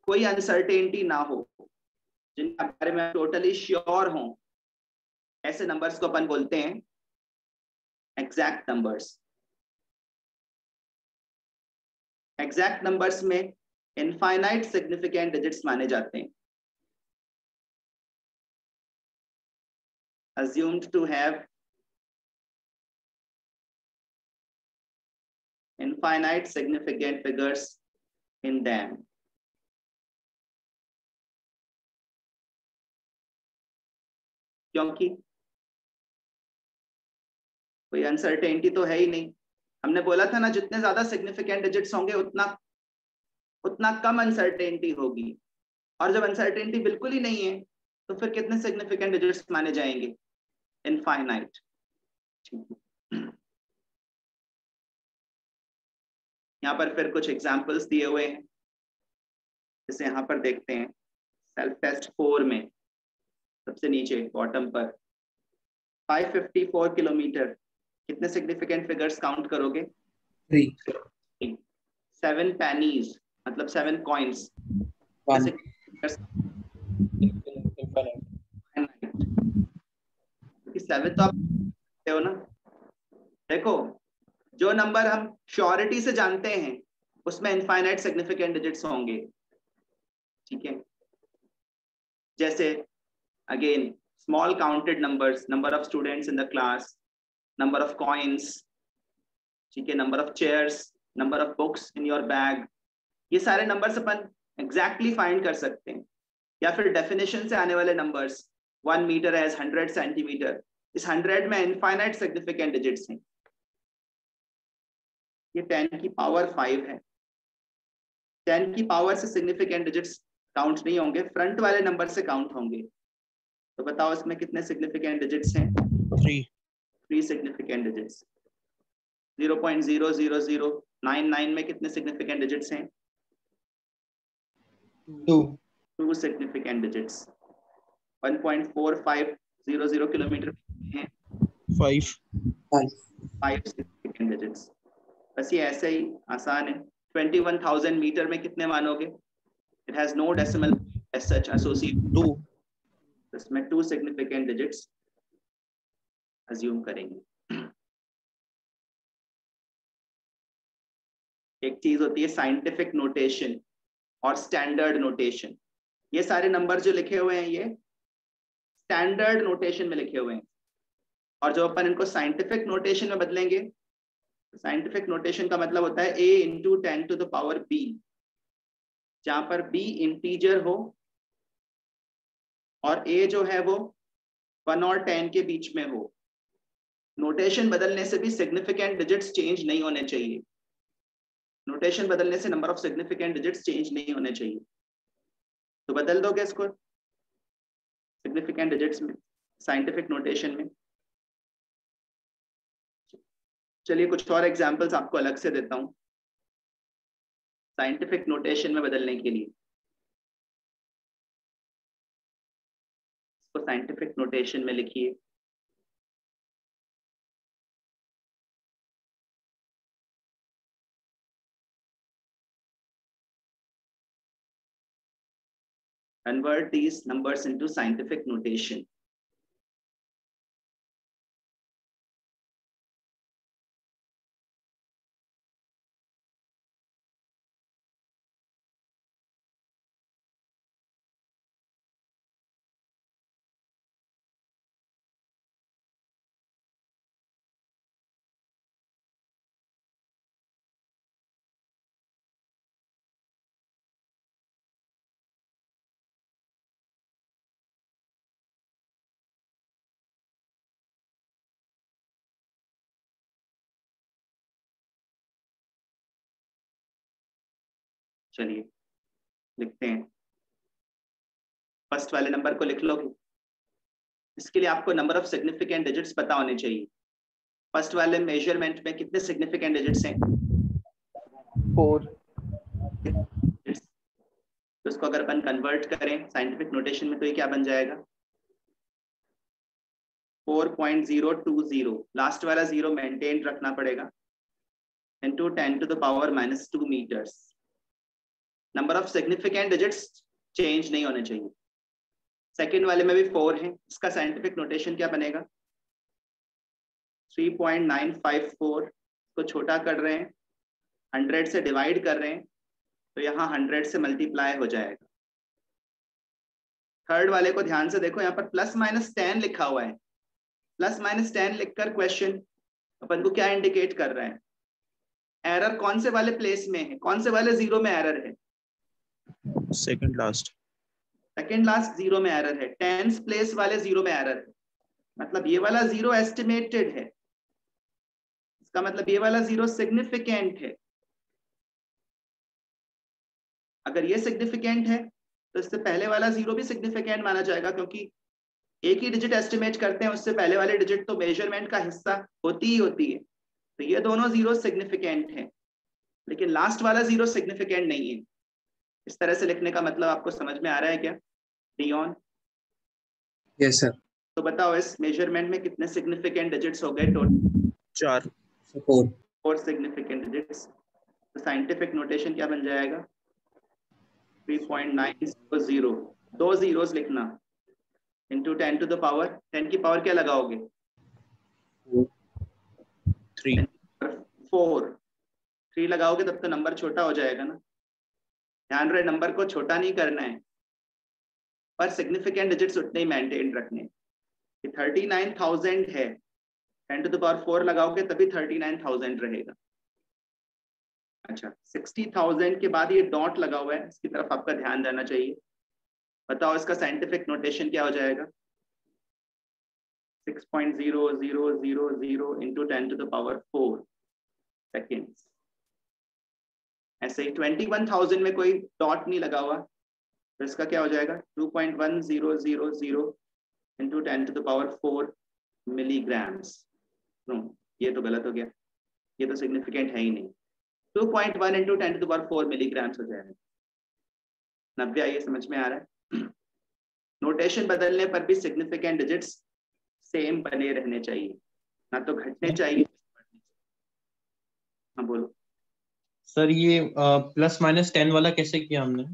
S1: कोई अनसर्टेनिटी ना हो, जिनके बारे में टोटली श्योर हो, ऐसे नंबर्स को अपन बोलते हैं एग्जैक्ट नंबर्स। एग्जैक्ट नंबर्स में इनफाइनाइट सिग्निफिकेंट डिजिट्स माने जाते हैं, assumed to have infinite significant figures in them. क्योंकि कोई अनसर्टेनिटी तो है ही नहीं। हमने बोला था ना जितने ज्यादा सिग्निफिकेंट डिजिट्स होंगे उतना कम अनसर्टेनिटी होगी, और जब अनसर्टेनिटी बिल्कुल ही नहीं है तो फिर कितने सिग्निफिकेंट डिजिट्स माने जाएंगे? इनफाइनाइट। यहाँ पर फिर कुछ एग्जांपल्स दिए हुए हैं, जैसे यहाँ पर देखते हैं सेल्फ टेस्ट 4 में सबसे नीचे बॉटम पर 554 किलोमीटर, कितने सिग्निफिकेंट फिगर्स काउंट करोगे?
S2: 3।
S1: 7 pennies मतलब 7 कॉइन्स। 7 तो आप जानते हो ना। देखो जो नंबर हम श्योरिटी से जानते हैं उसमें इनफाइनाइट सिग्निफिकेंट डिजिट्स होंगे। ठीक है, जैसे again small counted numbers, number of students in the class, number of coins, ठीक है, number of chairs, number of books in your bag, ये सारे नंबर्स अपन एग्जैक्टली फाइंड कर सकते हैं। या फिर डेफिनेशन से आने वाले नंबर्स, 1 मीटर एज 100 सेंटीमीटर, इस 100 में इनफाइनाइट सिग्निफिकेंट डिजिट्स हैं। ये 10 की पावर 5 है। 10 की पावर से सिग्निफिकेंट डिजिट्स काउंट नहीं होंगे, फ्रंट वाले नंबर से काउंट होंगे। तो बताओ इसमें कितने सिग्निफिकेंट डिजिट्स हैं? 3 सिग्निफिकेंट डिजिट्स। 0.00099 में कितने सिग्निफिकेंट डिजिट्स हैं? 2 सिग्निफिकेंट डिजिट्स। 1.4500 किलोमीटर हैं
S3: 5
S1: सिग्निफिकेंट डिजिट्स। बस ये ऐसे ही आसान है। 21,000 मीटर में कितने मानोगे? It has no decimal as such associated.
S3: 2
S1: इसमें 2 सिग्निफिकेंट डिजिट्स अज्यूम करेंगे। एक चीज होती है साइंटिफिक नोटेशन और स्टैंडर्ड नोटेशन। ये सारे नंबर जो लिखे हुए हैं ये स्टैंडर्ड नोटेशन में लिखे हुए हैं, और जो अपन इनको साइंटिफिक नोटेशन में बदलेंगे, साइंटिफिक नोटेशन का मतलब होता है a into 10 to the power b, जहां पर b इंटीजर हो और a जो है वो 1 और 10 के बीच में हो। नोटेशन बदलने से भी सिग्निफिकेंट डिजिट्स चेंज नहीं होने चाहिए। नोटेशन बदलने से number of significant digits change नहीं होने चाहिए। तो बदल दोगे इसको सिग्निफिकेंट डिजिट्स में, साइंटिफिक नोटेशन में। चलिए कुछ और एग्जांपल्स आपको अलग से देता हूं साइंटिफिक नोटेशन में बदलने के लिए। इसको साइंटिफिक नोटेशन में लिखिए। Convert these numbers into scientific notation. चलिए लिखते हैं। फर्स्ट वाले नंबर को लिख लोगे। इसके लिए आपको नंबर ऑफ सिग्निफिकेंट डिजिट्स पता होने चाहिए। फर्स्ट वाले मेजरमेंट में कितने सिग्निफिकेंट डिजिट्स हैं?
S4: 4।
S1: तो इसको अगर अपन कन्वर्ट करें साइंटिफिक नोटेशन में तो ये क्या बन जाएगा? 4.020। लास्ट वाला 0 मेंटेन रखना पड़ेगा, into 10 to the power -2 metres. Number of significant digits change नहीं होने चाहिए। सेकेंड वाले में भी 4 है, इसका साइंटिफिक नोटेशन क्या बनेगा? 3.954 को छोटा कर रहे हैं, 100 से डिवाइड कर रहे हैं, तो यहाँ 100 से मल्टीप्लाई हो जाएगा। थर्ड वाले को ध्यान से देखो, यहाँ पर +-10 लिखा हुआ है। +-10 लिखकर क्वेश्चन अपन को क्या इंडिकेट कर रहा है? एरर कौन से वाले प्लेस में है, कौन से वाले 0 में एरर है?
S3: सेकंड लास्ट
S1: 0 में एरर है। 10th प्लेस वाले 0 में एरर है, मतलब ये वाला 0 एस्टिमेटेड है। इसका मतलब ये वाला 0 सिग्निफिकेंट है। अगर ये सिग्निफिकेंट है तो इससे पहले वाला 0 भी सिग्निफिकेंट माना जाएगा, क्योंकि एक ही डिजिट एस्टिमेट करते हैं, उससे पहले वाले डिजिट तो मेजरमेंट का हिस्सा होती ही होती है। तो ये दोनों 0 सिग्निफिकेंट है, लेकिन लास्ट वाला 0 सिग्निफिकेंट नहीं है। इस तरह से लिखने का मतलब आपको समझ में आ रहा है क्या डियॉन?
S3: Yes sir.
S1: तो बताओ इस मेजरमेंट में कितने सिग्निफिकेंट डिजिट्स हो गए टोटल? 4 significant digits. तो साइंटिफिक नोटेशन क्या बन जाएगा? 3.900, 2 zeros लिखना, इंटू 10 टू द पावर, 10 की पावर क्या लगाओगे?
S3: 3
S1: 3 लगाओगे तब तो नंबर छोटा हो जाएगा ना। ध्यान रहे नंबर को छोटा नहीं करना है, पर सिग्निफिकेंट डिजिट्स उतने ही मेंटेन रखने। 39,000 है, 10 टू द पावर 4 लगाओगे तभी 39,000 रहेगा। अच्छा, 60,000 के बाद ये डॉट लगा हुआ है, इसकी तरफ आपका ध्यान देना चाहिए। बताओ इसका साइंटिफिक नोटेशन क्या हो जाएगा? 6.0000 into 10 to the power 4 seconds। ऐसे ही 21,000 में कोई डॉट नहीं लगा हुआ तो इसका क्या हो जाएगा 2.1000 into 10 to the power 4 milligrams. ये तो गलत हो गया, ये तो सिग्निफिकेंट है ही नहीं। 2.1 into 10 to the power 4 milligrams हो जाएगा। 90 ये समझ में आ रहा है? नोटेशन बदलने पर भी सिग्निफिकेंट डिजिट्स सेम बने रहने चाहिए, ना तो घटने चाहिए। हाँ बोलो
S2: सर, ये +-10 वाला कैसे किया हमने?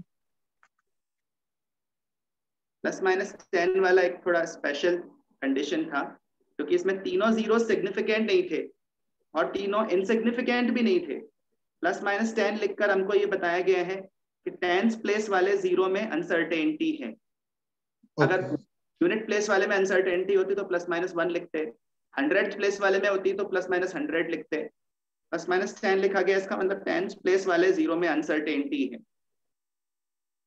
S1: +-10 वाला एक थोड़ा स्पेशल कंडीशन था, क्योंकि इसमें तीनों जीरो सिग्निफिकेंट नहीं थे और तीनों इनसिग्निफिकेंट भी नहीं थे। +-10 लिखकर हमको ये बताया गया है कि 10th प्लेस वाले जीरो में अनसर्टेनिटी है। अगर यूनिट प्लेस वाले में अनसर्टेनिटी होती तो +-1 लिखते, 100th प्लेस वाले में होती तो +-100 लिखते। +-10 लिखा गया, इसका मतलब 10th प्लेस वाले जीरो में अनसर्टेनिटी है।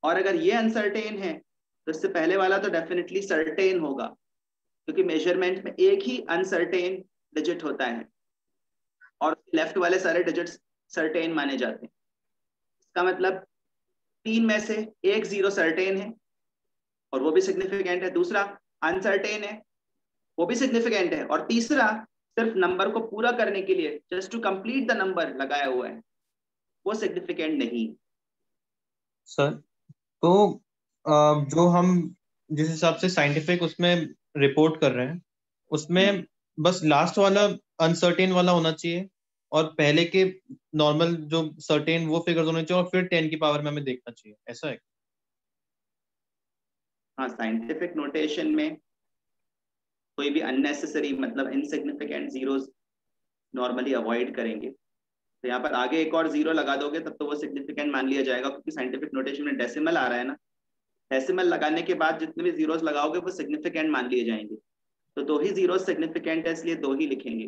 S1: और अगर ये अनसर्टेन है तो इससे पहले वाला तो डेफिनेटली सर्टेन होगा, क्योंकि मेजरमेंट में एक ही अनसर्टेन डिजिट होता है और लेफ्ट वाले सारे डिजिट्स सर्टेन माने जाते हैं। इसका मतलब 3 में से एक जीरो सर्टेन है और वो भी सिग्निफिकेंट है, दूसरा अनसर्टेन है वो भी सिग्निफिकेंट है, और तीसरा सिर्फ नंबर को पूरा करने के लिए just to complete the number लगाया हुआ है, वो सिग्निफिकेंट नहीं।
S2: सर तो जो हम जिस हिसाब से साइंटिफिक उसमें रिपोर्ट कर रहे हैं उसमें बस लास्ट वाला अनसर्टेन वाला होना चाहिए और पहले के नॉर्मल जो सर्टेन वो फिगर्स होने चाहिए और फिर 10 की पावर में हमें देखना चाहिए, ऐसा है?
S1: हाँ, साइंटिफिक नोटेशन में कोई भी अननेसेसरी मतलब इनसिग्निफिकेंट जीरोस नॉर्मली अवॉइड करेंगे। तो यहाँ पर आगे एक और जीरो लगा दोगे तब तो वो सिग्निफिकेंट मान लिया जाएगा, क्योंकि साइंटिफिक नोटेशन में डेसिमल आ रहा है ना। डेसिमल लगाने के बाद जितने भी जीरोस लगाओगे वो सिग्निफिकेंट मान लिए जाएंगे। तो 2 ही जीरो सिग्निफिकेंट है इसलिए 2 ही लिखेंगे,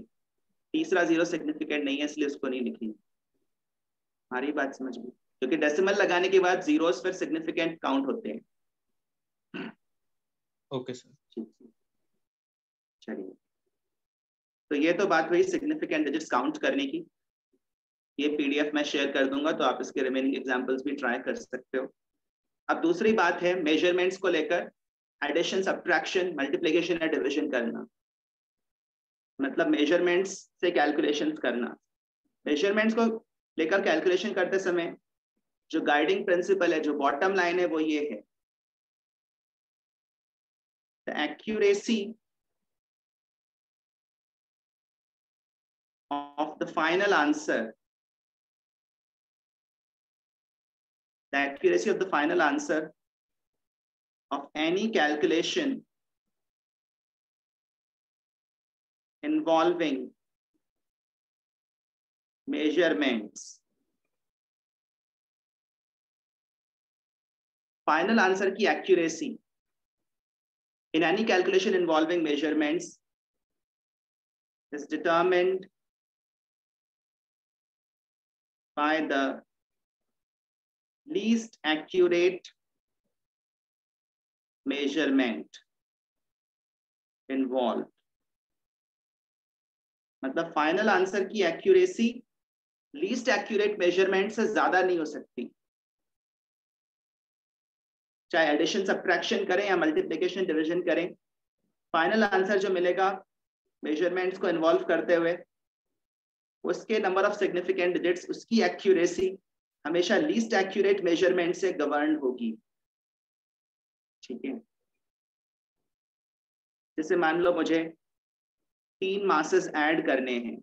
S1: तीसरा जीरो सिग्निफिकेंट नहीं है इसलिए उसको नहीं लिखेंगे। हमारी बात समझ में? क्योंकि डेसिमल लगाने के बाद जीरोस फिर सिग्निफिकेंट काउंट होते हैं।
S2: Okay sir.
S1: चलिए, तो ये तो बात हुई सिग्निफिकेंट डिजिट्स काउंट करने की। ये पीडीएफ मैं शेयर कर दूंगा तो आप इसके रिमेनिंग एग्जांपल्स भी ट्राई कर सकते हो। अब दूसरी बात है मेजरमेंट्स को लेकर एडिशन, सब्ट्रैक्शन, मल्टीप्लिकेशन या डिविजन करना, मतलब मेजरमेंट्स से कैलकुलेशंस करना। मेजरमेंट्स को लेकर कैलकुलेशन करते समय जो गाइडिंग प्रिंसिपल है, जो बॉटम लाइन है, वो ये है, the accuracy of the final answer, the accuracy of the final answer of any calculation involving measurements, final answer की accuracy in any calculation involving measurements is determined by the least accurate measurement involved। मतलब final answer की accuracy least accurate measurement से ज्यादा नहीं हो सकती, चाहे addition subtraction करें या मल्टीप्लिकेशन डिवीजन करें। फाइनल आंसर जो मिलेगा मेजरमेंट्स को इन्वॉल्व करते हुए, उसके नंबर ऑफ सिग्निफिकेंट डिजिट्स, उसकी एक्यूरेसी हमेशा लीस्ट एक्यूरेट मेजरमेंट से गवर्न होगी। ठीक है, जैसे मान लो मुझे 3 masses ऐड करने हैं।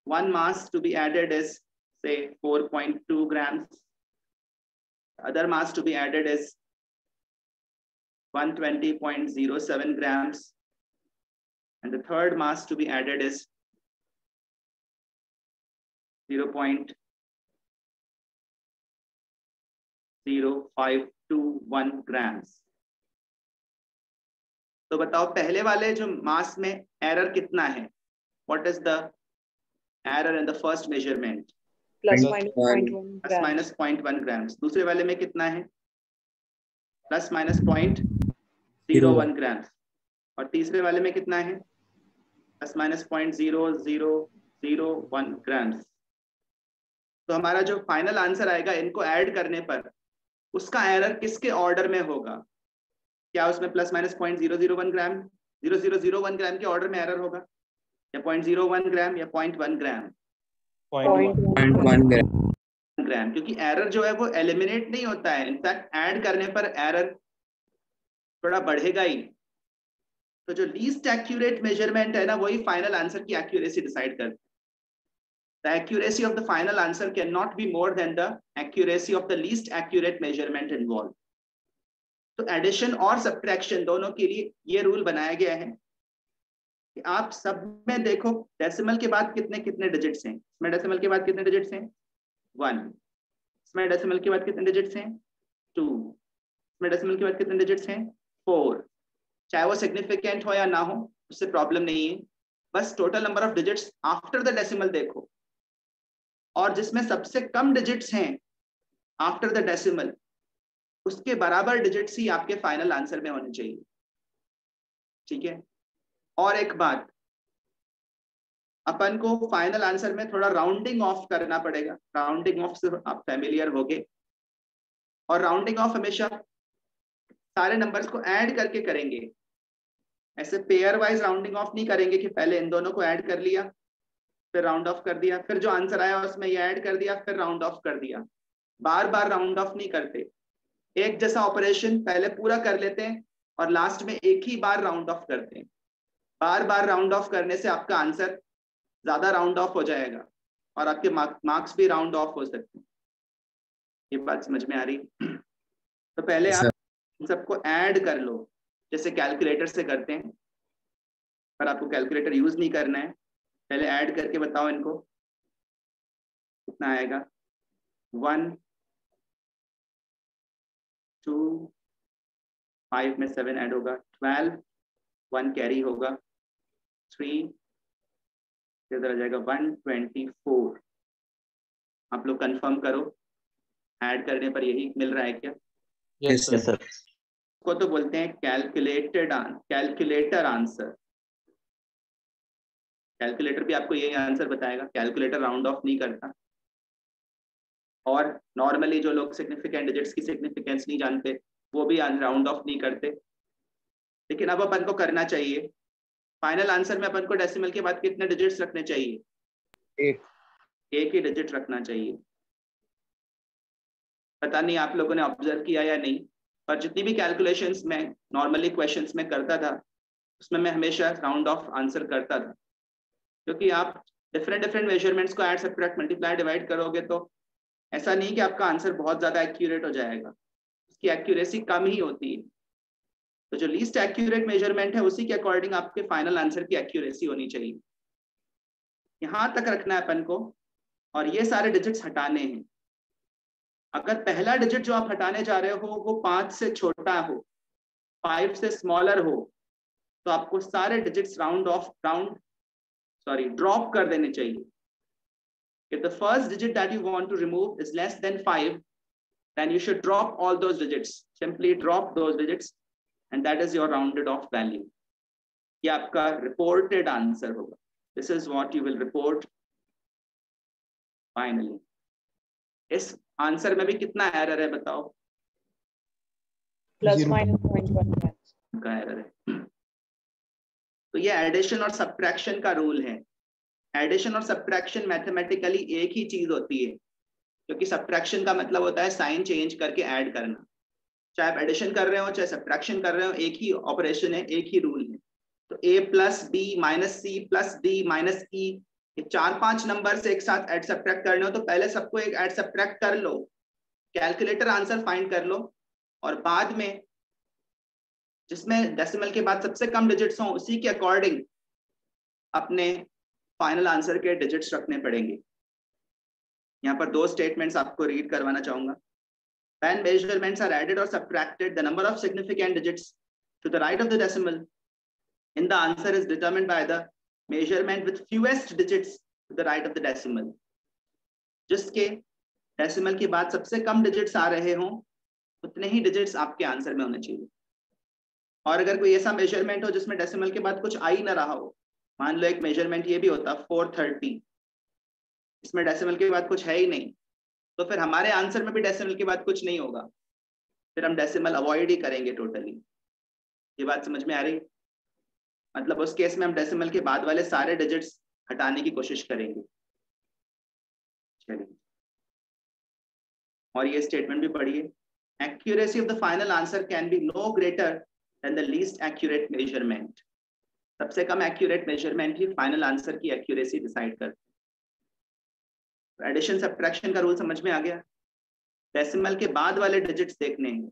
S1: 1 mass to be added is say 4.2 grams. Other mass to be added is 120.07 grams. And the third mass to be added is 0.0521 grams. तो बताओ पहले वाले जो मास में एरर कितना है? What is the error in the first measurement? ±0.1 grams. दूसरे वाले में कितना है? ±0.01 ग्राम्स। और तीसरे वाले में कितना है, प्लस माइनस 0.0001 ग्राम्स। तो हमारा जो फाइनल आंसर आएगा इनको ऐड करने पर उसका एरर किसके ऑर्डर में होगा, क्या उसमें प्लस माइनस 0.001 ग्राम 0001 ग्राम के ऑर्डर में एरर होगा, या 0.01 ग्राम या 0.1 ग्राम?
S3: 0.1 ग्राम।
S1: ग्राम, क्योंकि एरर जो है वो एलिमिनेट नहीं होता है, इनफैक्ट ऐड करने पर एरर थोड़ा बढ़ेगा ही। तो जो लीस्ट एक्यूरेट मेजरमेंट है ना, वही फाइनल आंसर की एक्यूरेसी डिसाइड करता है। The accuracy of the final answer cannot be more than the accuracy of the least accurate measurement involved. तो एडिशन और सब्ट्रैक्शन दोनों के लिए ये रूल बनाया गया है कि आप सब में देखो डेसिमल के बाद कितने कितने डिजिट्स हैं। इसमें डेसिमल के बाद कितने डिजिट्स हैं, 1। इसमें डेसिमल के बाद कितने डिजिट्स हैं, 2। इसमें डेसिमल के बाद कितने डिजिट्स हैं, 4। चाहे वो सिग्निफिकेंट हो या ना हो उससे प्रॉब्लम नहीं है, बस total number of digits after the decimal देखो, और जिसमें सबसे कम डिजिट्स हैं आफ्टर द डेसिमल उसके बराबर डिजिट्स ही आपके फाइनल आंसर में होने चाहिए। ठीक है, और एक बात, अपन को फाइनल आंसर में थोड़ा राउंडिंग ऑफ करना पड़ेगा। राउंडिंग ऑफ से आप फैमिलियर होगे, और राउंडिंग ऑफ हमेशा सारे नंबर्स को ऐड करके करेंगे, ऐसे पेयर वाइज राउंडिंग ऑफ नहीं करेंगे कि पहले इन दोनों को ऐड कर लिया फिर राउंड ऑफ कर दिया, फिर जो आंसर आया उसमें ये ऐड कर दिया फिर राउंड ऑफ कर दिया। बार बार राउंड ऑफ नहीं करते, एक जैसा ऑपरेशन पहले पूरा कर लेते हैं और लास्ट में एक ही बार राउंड ऑफ करते हैं। बार बार राउंड ऑफ करने से आपका आंसर ज्यादा राउंड ऑफ हो जाएगा और आपके मार्क्स भी राउंड ऑफ हो सकते हैं। ये बात समझ में आ रही? तो पहले आप इन सबको ऐड कर लो जैसे कैलकुलेटर से करते हैं, पर आपको कैलकुलेटर यूज नहीं करना है, पहले ऐड करके बताओ इनको कितना आएगा। 1 2 5 में 7 ऐड होगा, 12 1 कैरी होगा, 3 इधर आ जाएगा 124। आप लोग कंफर्म करो ऐड करने पर यही मिल रहा है क्या?
S3: Yes sir.
S1: को तो बोलते हैं कैलकुलेटर आंसर। कैलकुलेटर भी आपको यही आंसर बताएगा, कैलकुलेटर राउंड ऑफ नहीं करता। और नॉर्मली जो लोग सिग्निफिकेंट डिजिट्स की सिग्निफिकेंस नहीं जानते वो भी राउंड ऑफ नहीं करते, लेकिन अब अपन को करना चाहिए। फाइनल आंसर में अपन को डेसिमल के बाद कितने डिजिट्स रखने चाहिए? एक ही डिजिट रखना चाहिए। पता नहीं आप लोगों ने ऑब्जर्व किया या नहीं, पर जितनी भी कैलकुलेशंस में नॉर्मली क्वेश्चंस में करता था उसमें मैं हमेशा राउंड ऑफ आंसर करता था, क्योंकि आप डिफरेंट मेजरमेंट्स को ऐड सब्ट्रैक्ट मल्टीप्लाई डिवाइड करोगे तो ऐसा नहीं कि आपका आंसर बहुत ज्यादा एक्यूरेट हो जाएगा, उसकी एक्यूरेसी कम ही होती है। तो जो लीस्ट एक्यूरेट मेजरमेंट है उसी के अकॉर्डिंग आपके फाइनल आंसर की एक्यूरेसी होनी चाहिए। यहां तक रखना है अपन को, और ये सारे डिजिट्स हटाने हैं। अगर पहला डिजिट जो आप हटाने जा रहे हो वो 5 से छोटा हो, 5 से स्मॉलर हो, तो आपको सारे डिजिट्स ड्रॉप कर देने चाहिए। If the first digit that you want to remove is less than 5, then you should drop all those digits. Simply drop those digits and that is your rounded off value. ये आपका reported answer होगा. This is what you will report finally. इस answer में भी कितना error है बताओ?
S4: Plus minus 0.1
S1: का एरर है। तो ये एडिशन और सब्ट्रैक्शन का रूल है। एडिशन और सब्ट्रैक्शन मैथमेटिकली एक ही चीज होती है, क्योंकि सब्ट्रैक्शन का मतलब होता है साइन चेंज करके ऐड करना। चाहे आप एडिशन कर रहे हो चाहे सब्ट्रैक्शन कर रहे हो, एक ही ऑपरेशन है, एक ही रूल है। तो a plus B minus C plus D minus E, ये 4-5 नंबर से एक साथ ऐड सब्ट्रैक्ट करने हो तो पहले सबको एक ऐड सब्ट्रैक्ट कर लो, कैलकुलेटर आंसर फाइंड कर लो, और बाद में जिसमें डेसिमल के बाद सबसे कम डिजिट्स हों उसी के अकॉर्डिंग अपने फाइनल आंसर के डिजिट्स रखने पड़ेंगे। यहाँ पर 2 स्टेटमेंट्स आपको रीड करवाना चाहूंगा। When measurements are added or subtracted, the number of significant digits to the right of the decimal in the answer is determined by the measurement with fewest digits to the right of the decimal. जिसके decimal के बाद सबसे कम digits आ रहे हों उतने ही digits आपके answer में होने चाहिए। और अगर कोई ऐसा मेजरमेंट हो जिसमें डेसिमल के बाद कुछ आ ही ना रहा हो, मान लो एक मेजरमेंट ये भी होता 430, इसमें डेसिमल के बाद कुछ है ही नहीं, तो फिर हमारे आंसर में भी डेसिमल के बाद कुछ नहीं होगा, फिर हम डेसिमल अवॉइड ही करेंगे टोटली। ये बात समझ में आ रही? मतलब उस केस में हम डेसिमल के बाद वाले सारे डिजिट्स हटाने की कोशिश करेंगे। चलिए, और ये स्टेटमेंट भी पढ़िए, accuracy of the final answer can be no greater than the least accurate measurement. सबसे कम एक्यूरेट मेजरमेंट ही फाइनल आंसर की एक्यूरेसी डिसाइड करता है। एडिशन सब्ट्रैक्शन का रूल समझ में आ गया? डेसिमल के बाद वाले डिजिट्स देखने हैं,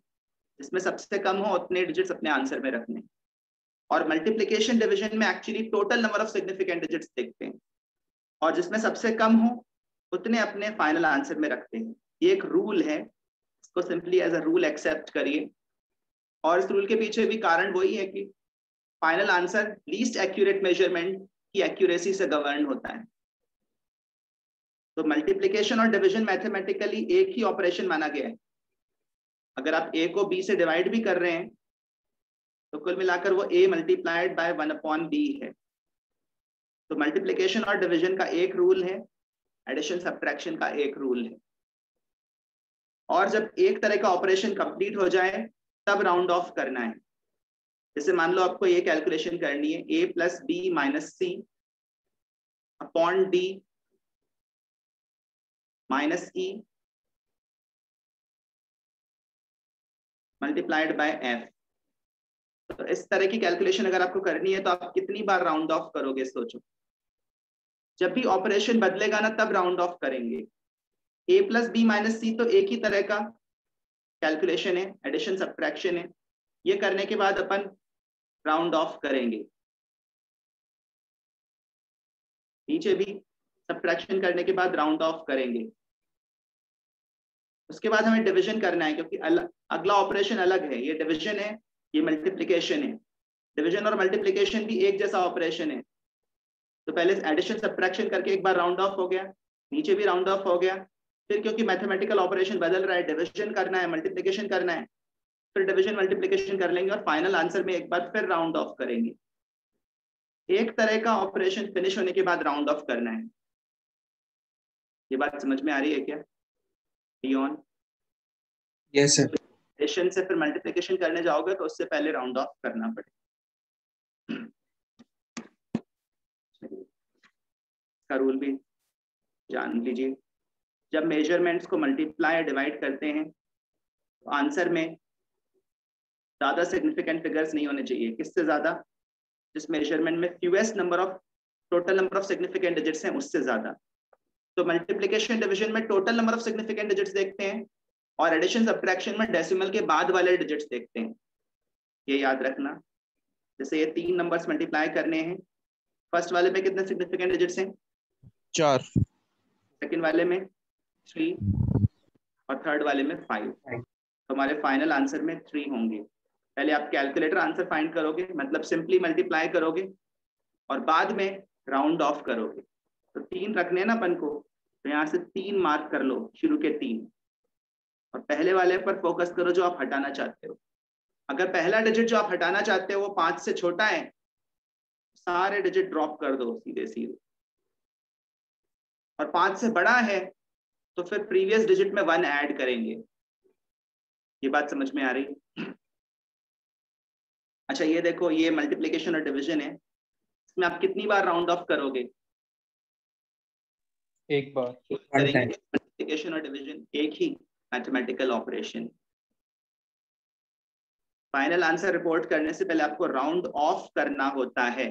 S1: जिसमें सबसे कम हो उतने डिजिट्स अपने आंसर में रखने, और मल्टीप्लिकेशन डिवीजन में actually total number of significant digits देखते हैं, और जिसमें सबसे कम हो उतने अपने फाइनल आंसर में रखते हैं। ये एक रूल है, इसको simply as a rule accept करिए। और इस रूल के पीछे भी कारण वही है कि final answer least accurate measurement की एक्यूरेसी से गवर्न होता है। तो मल्टीप्लिकेशन और डिवीजन मैथमेटिकली एक ही ऑपरेशन माना गया है। अगर आप a को b से डिवाइड भी कर रहे हैं तो कुल मिलाकर वो a मल्टीप्लाइड बाय 1/b है। तो मल्टीप्लिकेशन और डिवीजन का एक रूल है, एडिशन सब्ट्रैक्शन का एक रूल है। और जब एक तरह का ऑपरेशन कंप्लीट हो जाए तब राउंड ऑफ करना है। जैसे मान लो आपको ये कैलकुलेशन करनी है, a plus B minus C upon D minus E multiplied by F. तो इस तरह की कैलकुलेशन अगर आपको करनी है तो आप कितनी बार राउंड ऑफ करोगे, सोचो। जब भी ऑपरेशन बदलेगा ना तब राउंड ऑफ करेंगे। a प्लस बी माइनस सी तो एक ही तरह का कैलकुलेशन है, एडिशन सब्ट्रैक्शन है। ये करने के बाद अपन राउंड ऑफ करेंगे। नीचे भी सब्ट्रैक्शन करने के बाद राउंड ऑफ करेंगे। उसके बाद हमें डिवीजन करना है, क्योंकि अगला ऑपरेशन अलग है। ये डिवीजन है, ये मल्टीप्लिकेशन है। डिवीजन और मल्टीप्लिकेशन भी एक जैसा ऑपरेशन है। तो पहले एडिशन सब्ट्रैक्शन करके एक बार राउंड ऑफ हो गया, नीचे भी राउंड ऑफ हो गया। फिर क्योंकि मैथमेटिकल ऑपरेशन बदल रहा है, डिवीजन करना है, मल्टीप्लिकेशन करना है, फिर डिवीजन मल्टीप्लिकेशन कर लेंगे और फाइनल आंसर में एक बार फिर राउंड ऑफ करेंगे। एक तरह का ऑपरेशन फिनिश होने के बाद राउंड ऑफ करना है। ये बात समझ में आ रही है क्या? डियोन?
S3: Yes sir.
S1: एडिशन से फिर मल्टीप्लिकेशन करने जाओगे तो उससे पहले राउंड ऑफ करना पड़ेगा। का रूल भी जान लीजिए। जब मेजरमेंट्स को मल्टीप्लाई या डिवाइड करते हैं तो आंसर में ज्यादा सिग्निफिकेंट फिगर्स नहीं होने चाहिए। किससे ज्यादा? जिस मेजरमेंट में fewest number of total number of significant digits हैं उससे ज्यादा। तो मल्टीप्लिकेशन डिवीजन में total number of significant digits देखते हैं, और एडिशन सब्ट्रैक्शन में डेसिमल के बाद वाले डिजिट्स देखते हैं। ये याद रखना। जैसे ये 3 नंबर्स मल्टीप्लाई करने हैं, फर्स्ट वाले में कितने सिग्निफिकेंट डिजिट्स हैं?
S2: 4,
S1: सेकंड वाले में 3 और थर्ड वाले में 5। तो हमारे फाइनल आंसर में 3 होंगे। पहले आप कैलकुलेटर आंसर फाइंड करोगे, मतलब सिंपली मल्टीप्लाई करोगे और बाद में राउंड ऑफ करोगे। तो 3 रखने हैं ना अपन को, तो यहाँ से 3 मार्क कर लो, शुरू के 3, और पहले वाले पर फोकस करो जो आप हटाना चाहते हो। अगर पहला डिजिट जो आप हटाना चाहते हो वो 5 से छोटा है, सारे डिजिट ड्रॉप कर दो सीधे सीधे, और 5 से बड़ा है तो फिर प्रीवियस डिजिट में 1 ऐड करेंगे। ये बात समझ में आ रही? अच्छा ये देखो, ये मल्टीप्लिकेशन और डिवीजन है, इसमें आप कितनी बार राउंड ऑफ करोगे?
S2: एक बार
S1: करेंगे। मल्टीप्लिकेशन और डिवीजन एक ही mathematical operation. Final answer report करने से पहले आपको राउंड ऑफ करना होता है।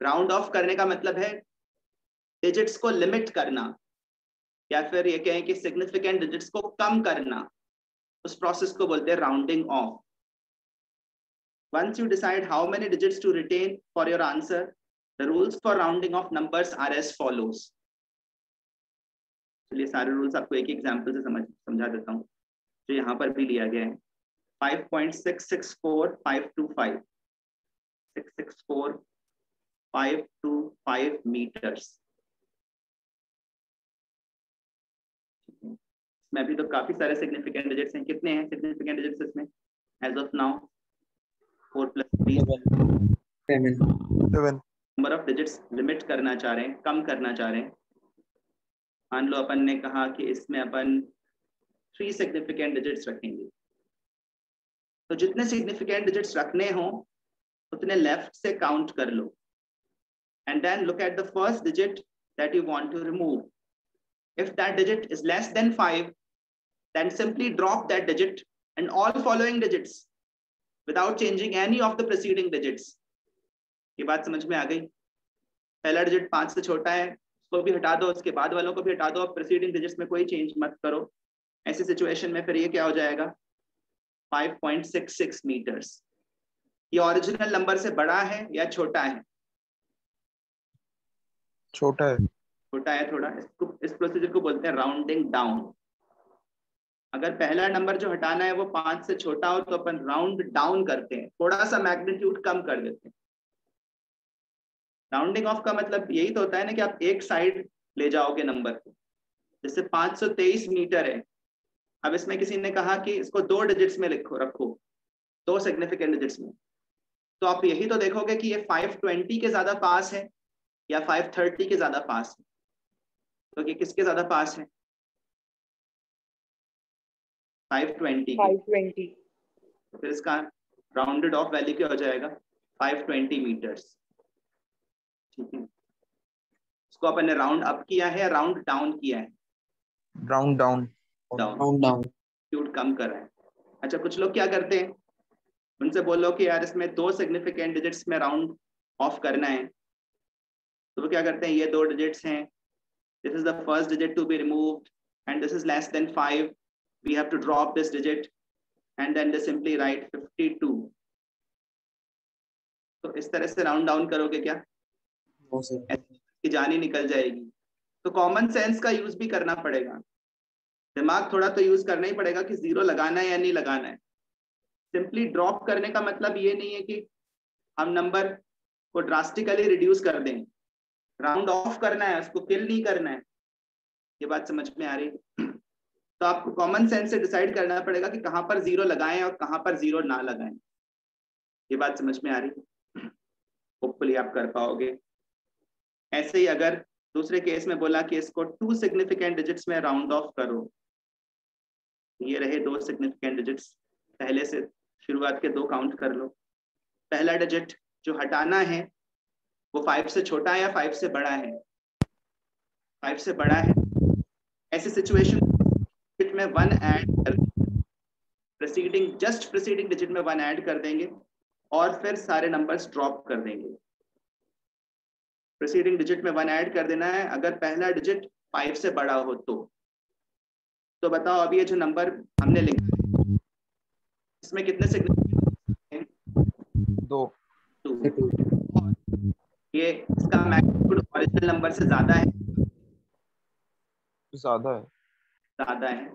S1: राउंड ऑफ करने का मतलब है डिजिट्स को लिमिट करना, या फिर ये कहें कि सिग्निफिकेंट डिजिट्स को कम करना। उस प्रोसेस को बोलते हैं rounding off. Once you decide how many digits to retain for your answer, the rules for rounding off numbers are as follows. चलिए सारे रूल्स आपको एक एग्जांपल से समझा देता हूँ, जो यहाँ पर भी लिया गया है। 5.664 525 मीटर्स। इसमें अभी तो काफी सारे सिग्निफिकेंट डिजिट्स हैं। कितने हैं सिग्निफिकेंट डिजिट्स इसमें as of now? 4 + 3
S3: 7
S1: number of digits limit करना चाह रहे हैं, कम करना चाह रहे हैं। मान लो अपन ने कहा कि इसमें अपन 3 सिग्निफिकेंट डिजिट्स रखेंगे, तो जितने सिग्निफिकेंट डिजिट्स रखने हो उतने लेफ्ट से काउंट कर लो, and then look at the first digit that you want to remove. If that digit is less than 5, then simply drop that digit and all following digits without changing any of the preceding digits. ये बात समझ में आ गई? पहला digit 5 से छोटा है, उसको भी हटा दो, उसके बाद वालों को भी हटा दो, प्रीसीडिंग डिजिट्स में कोई चेंज मत करो. ऐसी सिचुएशन में फिर ये क्या हो जाएगा? 5.66 मीटर्स. ये ओरिजिनल नंबर से बड़ा है या छोटा है?
S3: छोटा है.
S1: छोटा है थोड़ा. इस प्रोसीजर को बोलते हैं राउंडिंग डाउन. अगर पहला नंबर जो हटाना है वो 5 से छोटा हो तो अपन राउंड डाउन करते हैं, थोड़ा सा मैग्नीट्यूड कम कर देते हैं. राउंडिंग ऑफ का मतलब यही तो होता है ना कि आप एक साइड ले जाओगे नंबर को. जैसे 523 मीटर है, अब इसमें किसी ने कहा कि इसको 2 डिजिट्स में रखो 2 सिग्निफिकेंट डिजिट्स में, तो आप यही तो देखोगे कि ये 520 के ज्यादा पास है या 530 के ज्यादा पास है. तो ये किसके ज्यादा पास है? 520.
S4: 520.
S1: तो फिर इसका राउंडेड ऑफ वैल्यू क्या हो जाएगा? 520 मीटर्स. ठीक है. इसको अपन ने राउंड अप किया है या राउंड डाउन किया है?
S3: Round down.
S1: डाउन कम कर रहा है. अच्छा, कुछ लोग क्या करते हैं, उनसे बोलो कि यार इसमें 2 सिग्निफिकेंट डिजिट्स में राउंड ऑफ करना है, तो वो क्या करते हैं, ये 2 डिजिट्स हैं, this is the first digit to be removed and this is less than 5, we have to drop this digit and then they simply write 52. तो इस तरह से राउंड डाउन करोगे क्या? की जान ही निकल जाएगी. तो कॉमन सेंस का यूज भी करना पड़ेगा, दिमाग थोड़ा तो यूज करना ही पड़ेगा कि 0 लगाना है या नहीं लगाना है. सिंपली ड्रॉप करने का मतलब ये नहीं है कि हम नंबर को ड्रास्टिकली रिड्यूस कर दें. राउंड ऑफ करना है, उसको किल नहीं करना है. ये बात समझ में आ रही है? तो आपको कॉमन सेंस से डिसाइड करना पड़ेगा कि कहां पर 0 लगाएं और कहां पर 0 ना लगाएं. ये बात समझ में आ रही है? होपफुली आप कर पाओगे. ऐसे ही अगर दूसरे केस में बोला कि इसको 2 सिग्निफिकेंट डिजिट्स में राउंड ऑफ करो, ये रहे 2 सिग्निफिकेंट डिजिट्स, पहले से शुरुआत के 2 काउंट कर लो. पहला डिजिट जो हटाना है वो 5 से छोटा है या 5 से बड़ा है? 5 से बड़ा है. ऐसी सिचुएशन डिजिट में 1 ऐड कर, प्रीसीडिंग डिजिट में 1 ऐड कर देंगे और फिर सारे नंबर्स ड्रॉप कर देंगे. प्रीसीडिंग डिजिट में 1 ऐड कर देना है अगर पहला डिजिट 5 से बड़ा हो तो बताओ अब ये जो नंबर हमने लिखा इसमें कितने सिग्निफिकेंट हैं? 2. ये इसका मैग्नीट्यूड ओरिजिनल नंबर से ज्यादा है? ज्यादा है.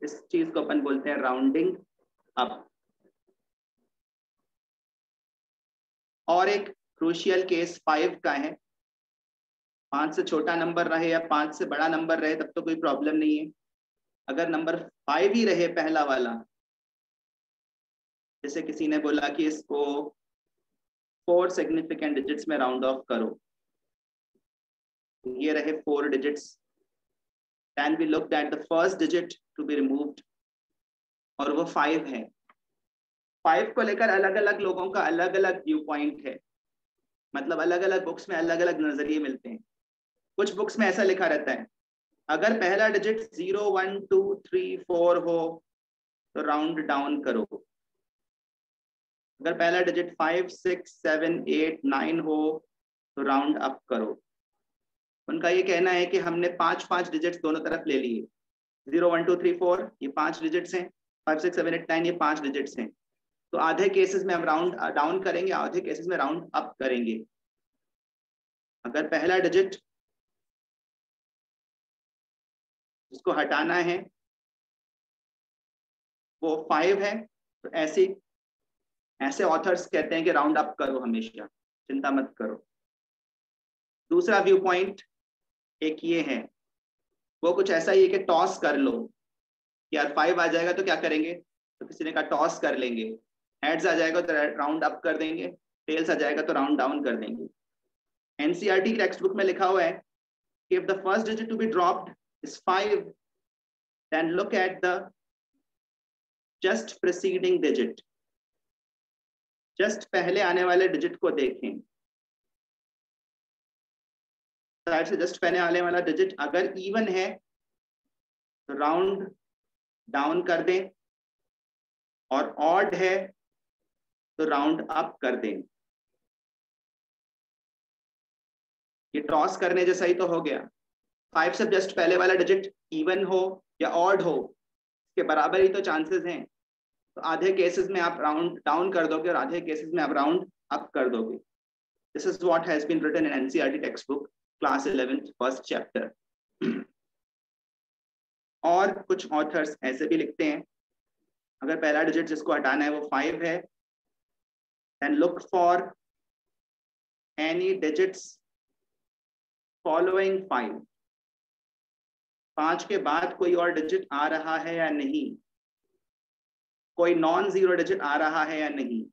S1: इस चीज को अपन बोलते हैं राउंडिंग अप. और एक क्रूशियल केस 5 का है. 5 से छोटा नंबर रहे या 5 से बड़ा नंबर रहे तब तो कोई प्रॉब्लम नहीं है. अगर नंबर 5 ही रहे पहला वाला, जैसे किसी ने बोला कि इसको 4 सिग्निफिकेंट डिजिट्स में राउंड ऑफ करो, ये रहे 4 digits. Then we looked at the first digit to be removed और वो 5 है. 5 को लेकर अलग अलग लोगों का अलग अलग व्यू पॉइंट है, मतलब अलग अलग बुक्स में अलग अलग नजरिए मिलते हैं. कुछ बुक्स में ऐसा लिखा रहता है अगर पहला डिजिट 0 1 2 3 4 हो तो राउंड डाउन करो, अगर पहला डिजिट 5 6 7 8 9 हो तो राउंड अप करो. उनका ये कहना है कि हमने 5 डिजिट्स दोनों तरफ ले लिए. 0 1 2 3 4 ये 5 डिजिट्स हैं, 5 6 7 8 9 ये 5 डिजिट्स हैं. तो आधे केसेस में हम राउंड डाउन करेंगे, आधे केसेस में राउंड अप करेंगे. अगर पहला डिजिट जिसको हटाना है वो 5 है तो ऐसे ऑथर्स कहते हैं कि राउंड अप करो हमेशा, चिंता मत करो. दूसरा व्यू पॉइंट एक ये है, वो कुछ ऐसा ही है कि टॉस कर लो, यार 5 आ जाएगा तो क्या करेंगे, तो किसी ने कहा टॉस कर लेंगे हेड्स आ जाएगा तो राउंड अप कर देंगे, टेल्स आ जाएगा तो राउंड डाउन कर देंगे। एनसीईआरटी की टेक्स्ट बुक में लिखा हुआ है कि if the first digit to be dropped is 5 then look at the just preceding digit, just पहले आने वाले डिजिट को देखें। साइड से जस्ट पहले आने वाला डिजिट अगर इवन है तो राउंड डाउन कर दें, और ऑड है तो राउंड अप कर दें। ये टॉस करने जैसा ही तो हो गया। 5 से जस्ट पहले वाला डिजिट इवन हो या ऑड हो, इसके बराबर ही तो चांसेस हैं। तो आधे केसेस में आप राउंड डाउन कर दोगे और आधे केसेस में आप राउंड अप कर दोगे। This is what has been written in NCERT text book class 11 first chapter. और कुछ ऑथर्स ऐसे भी लिखते हैं, अगर पहला डिजिट जिसको हटाना है वो 5 है, then look for any digits following 5. 5 के बाद कोई और डिजिट आ रहा है या नहीं, कोई नॉन जीरो डिजिट आ रहा है या नहीं।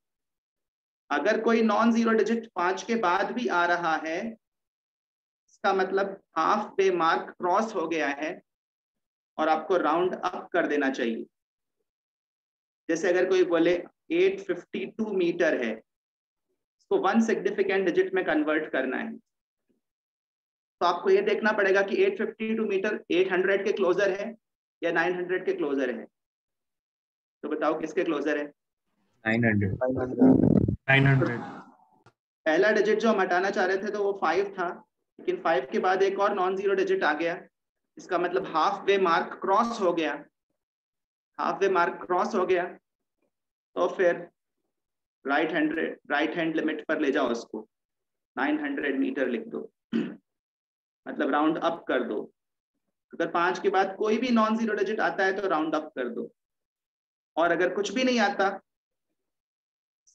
S1: अगर कोई नॉन जीरो डिजिट 5 के बाद भी आ रहा है, इसका मतलब हाफ वे मार्क क्रॉस हो गया है और आपको राउंड अप कर देना चाहिए। जैसे अगर कोई बोले 852 मीटर है, इसको 1 सिग्निफिकेंट डिजिट में कन्वर्ट करना है, तो आपको ये देखना पड़ेगा कि 852 मीटर 800 के क्लोजर है या 900 के क्लोजर है। तो बताओ किसके क्लोजर है?
S3: 900।
S1: पहला डिजिट जो हम हटाना चाह रहे थे तो वो 5 था, लेकिन 5 के बाद एक और नॉन जीरो डिजिट आ गया, इसका मतलब हाफ वे मार्क क्रॉस हो गया। हाफ वे मार्क क्रॉस हो गया तो फिर राइट हैंड लिमिट पर ले जाओ उसको, 900 मीटर लिख दो, मतलब राउंड अप कर दो। अगर 5 के बाद कोई भी नॉन जीरो डिजिट आता है तो राउंड अप कर दो, और अगर कुछ भी नहीं आता,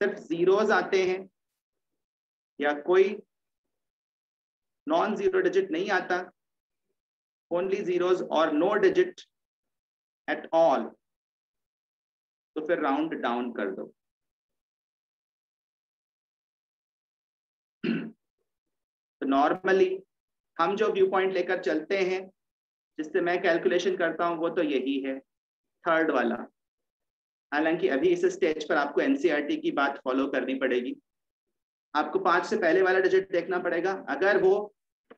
S1: सिर्फ जीरोज आते हैं या कोई नॉन जीरो डिजिट नहीं आता, ओनली जीरोज और नो डिजिट एट ऑल, तो फिर राउंड डाउन कर दो। तो नॉर्मली हम जो व्यू पॉइंट लेकर चलते हैं, जिससे मैं कैलकुलेशन करता हूं, वो तो यही है, थर्ड वाला। हालांकि अभी इस स्टेज पर आपको एनसीईआरटी की बात फॉलो करनी पड़ेगी। आपको 5 से पहले वाला डिजिट देखना पड़ेगा, अगर वो